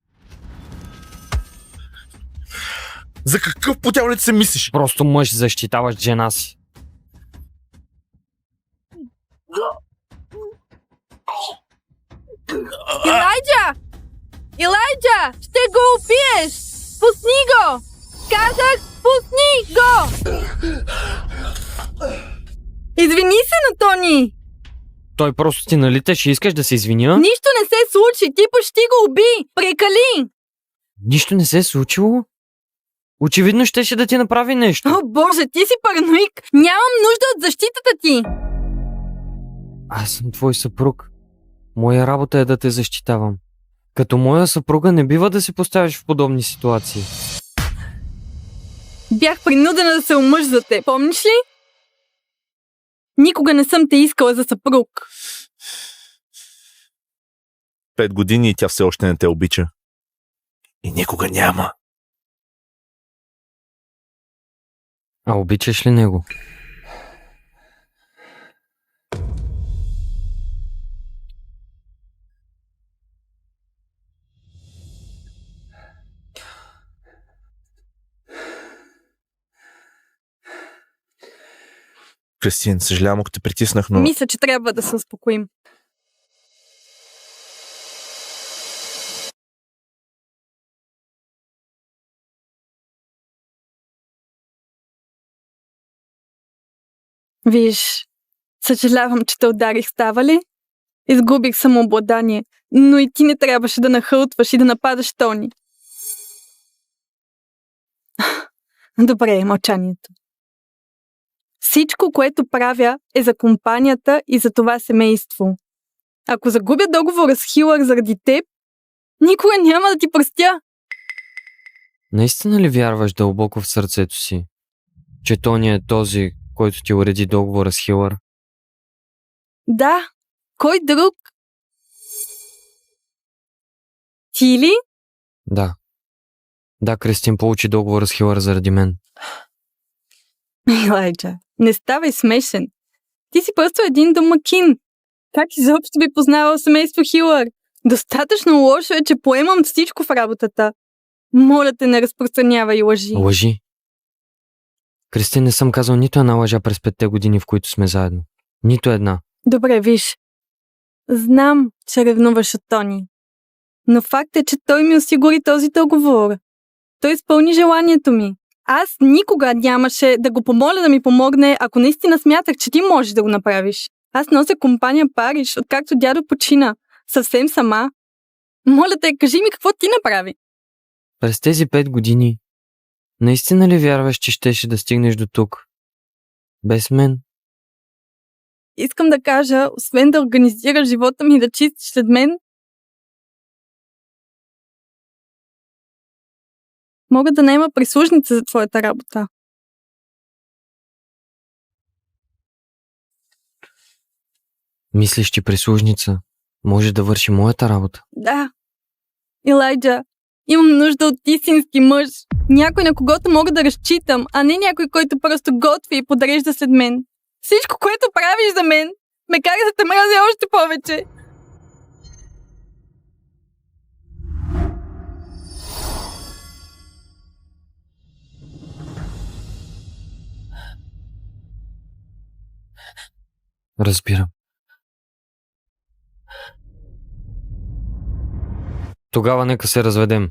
За какъв потялец се мислиш? Просто мъж, защитаваш жена си. Илайджа! Илайджа! Ще го убиеш! Пусни го! Казах, пусни го! Извини се на Тони! Той просто ти налита, ще искаш да се извиня? Нищо не се случи, ти почти го уби! Прекали! Нищо не се е случило? Очевидно щеше да ти направи нещо. О, боже, ти си параноик! Нямам нужда от защитата ти! Аз съм твой съпруг. Моя работа е да те защитавам. Като моя съпруга не бива да се поставяш в подобни ситуации. Бях принудена да се омъж за те, помниш ли? Никога не съм те искала за съпруг. 5 години и тя все още не те обича. И никога няма. А обичаш ли него? Кристин, съжалявам, ако те притиснах, но... Мисля, че трябва да се успокоим. Виж, съжалявам, че те ударих, става ли? Изгубих самообладание, но и ти не трябваше да нахълтваш и да нападаш Тони. Добре, мълчанието. Всичко, което правя, е за компанията и за това семейство. Ако загубя договора с Хилър заради теб, никога няма да ти простя. Наистина ли вярваш дълбоко в сърцето си, че Тони е този, който ти уреди договора с Хилър? Да, кой друг? Ти ли? Да. Да, Кристин получи договора с Хилър заради мен. Елайджа, не ставай смешен. Ти си просто един домакин. Как изобщо би познавал семейство Хилър? Достатъчно лошо е, че поемам всичко в работата. Моля те, не разпространявай лъжи. Лъжи? Кристин, не съм казал нито една лъжа през 5 години, в които сме заедно. Нито една. Добре, виж. Знам, че ревнуваш от Тони. Но факт е, че той ми осигури този договор. Той изпълни желанието ми. Аз никога нямаше да го помоля да ми помогне, ако наистина смятах, че ти можеш да го направиш. Аз нося компания Париж, откакто дядо почина. Съвсем сама. Моля те, кажи ми какво ти направи. През тези 5 години наистина ли вярваш, че щеше да стигнеш до тук? Без мен? Искам да кажа, освен да организираш живота ми и да чистиш след мен, мога да наема прислужница за твоята работа. Мислиш, че прислужница може да върши моята работа? Да. Илайджа, имам нужда от истински мъж. Някой, на когото мога да разчитам, а не някой, който просто готви и подрежда след мен. Всичко, което правиш за мен, ме кара да те мразя още повече. Разбирам. Тогава нека се разведем.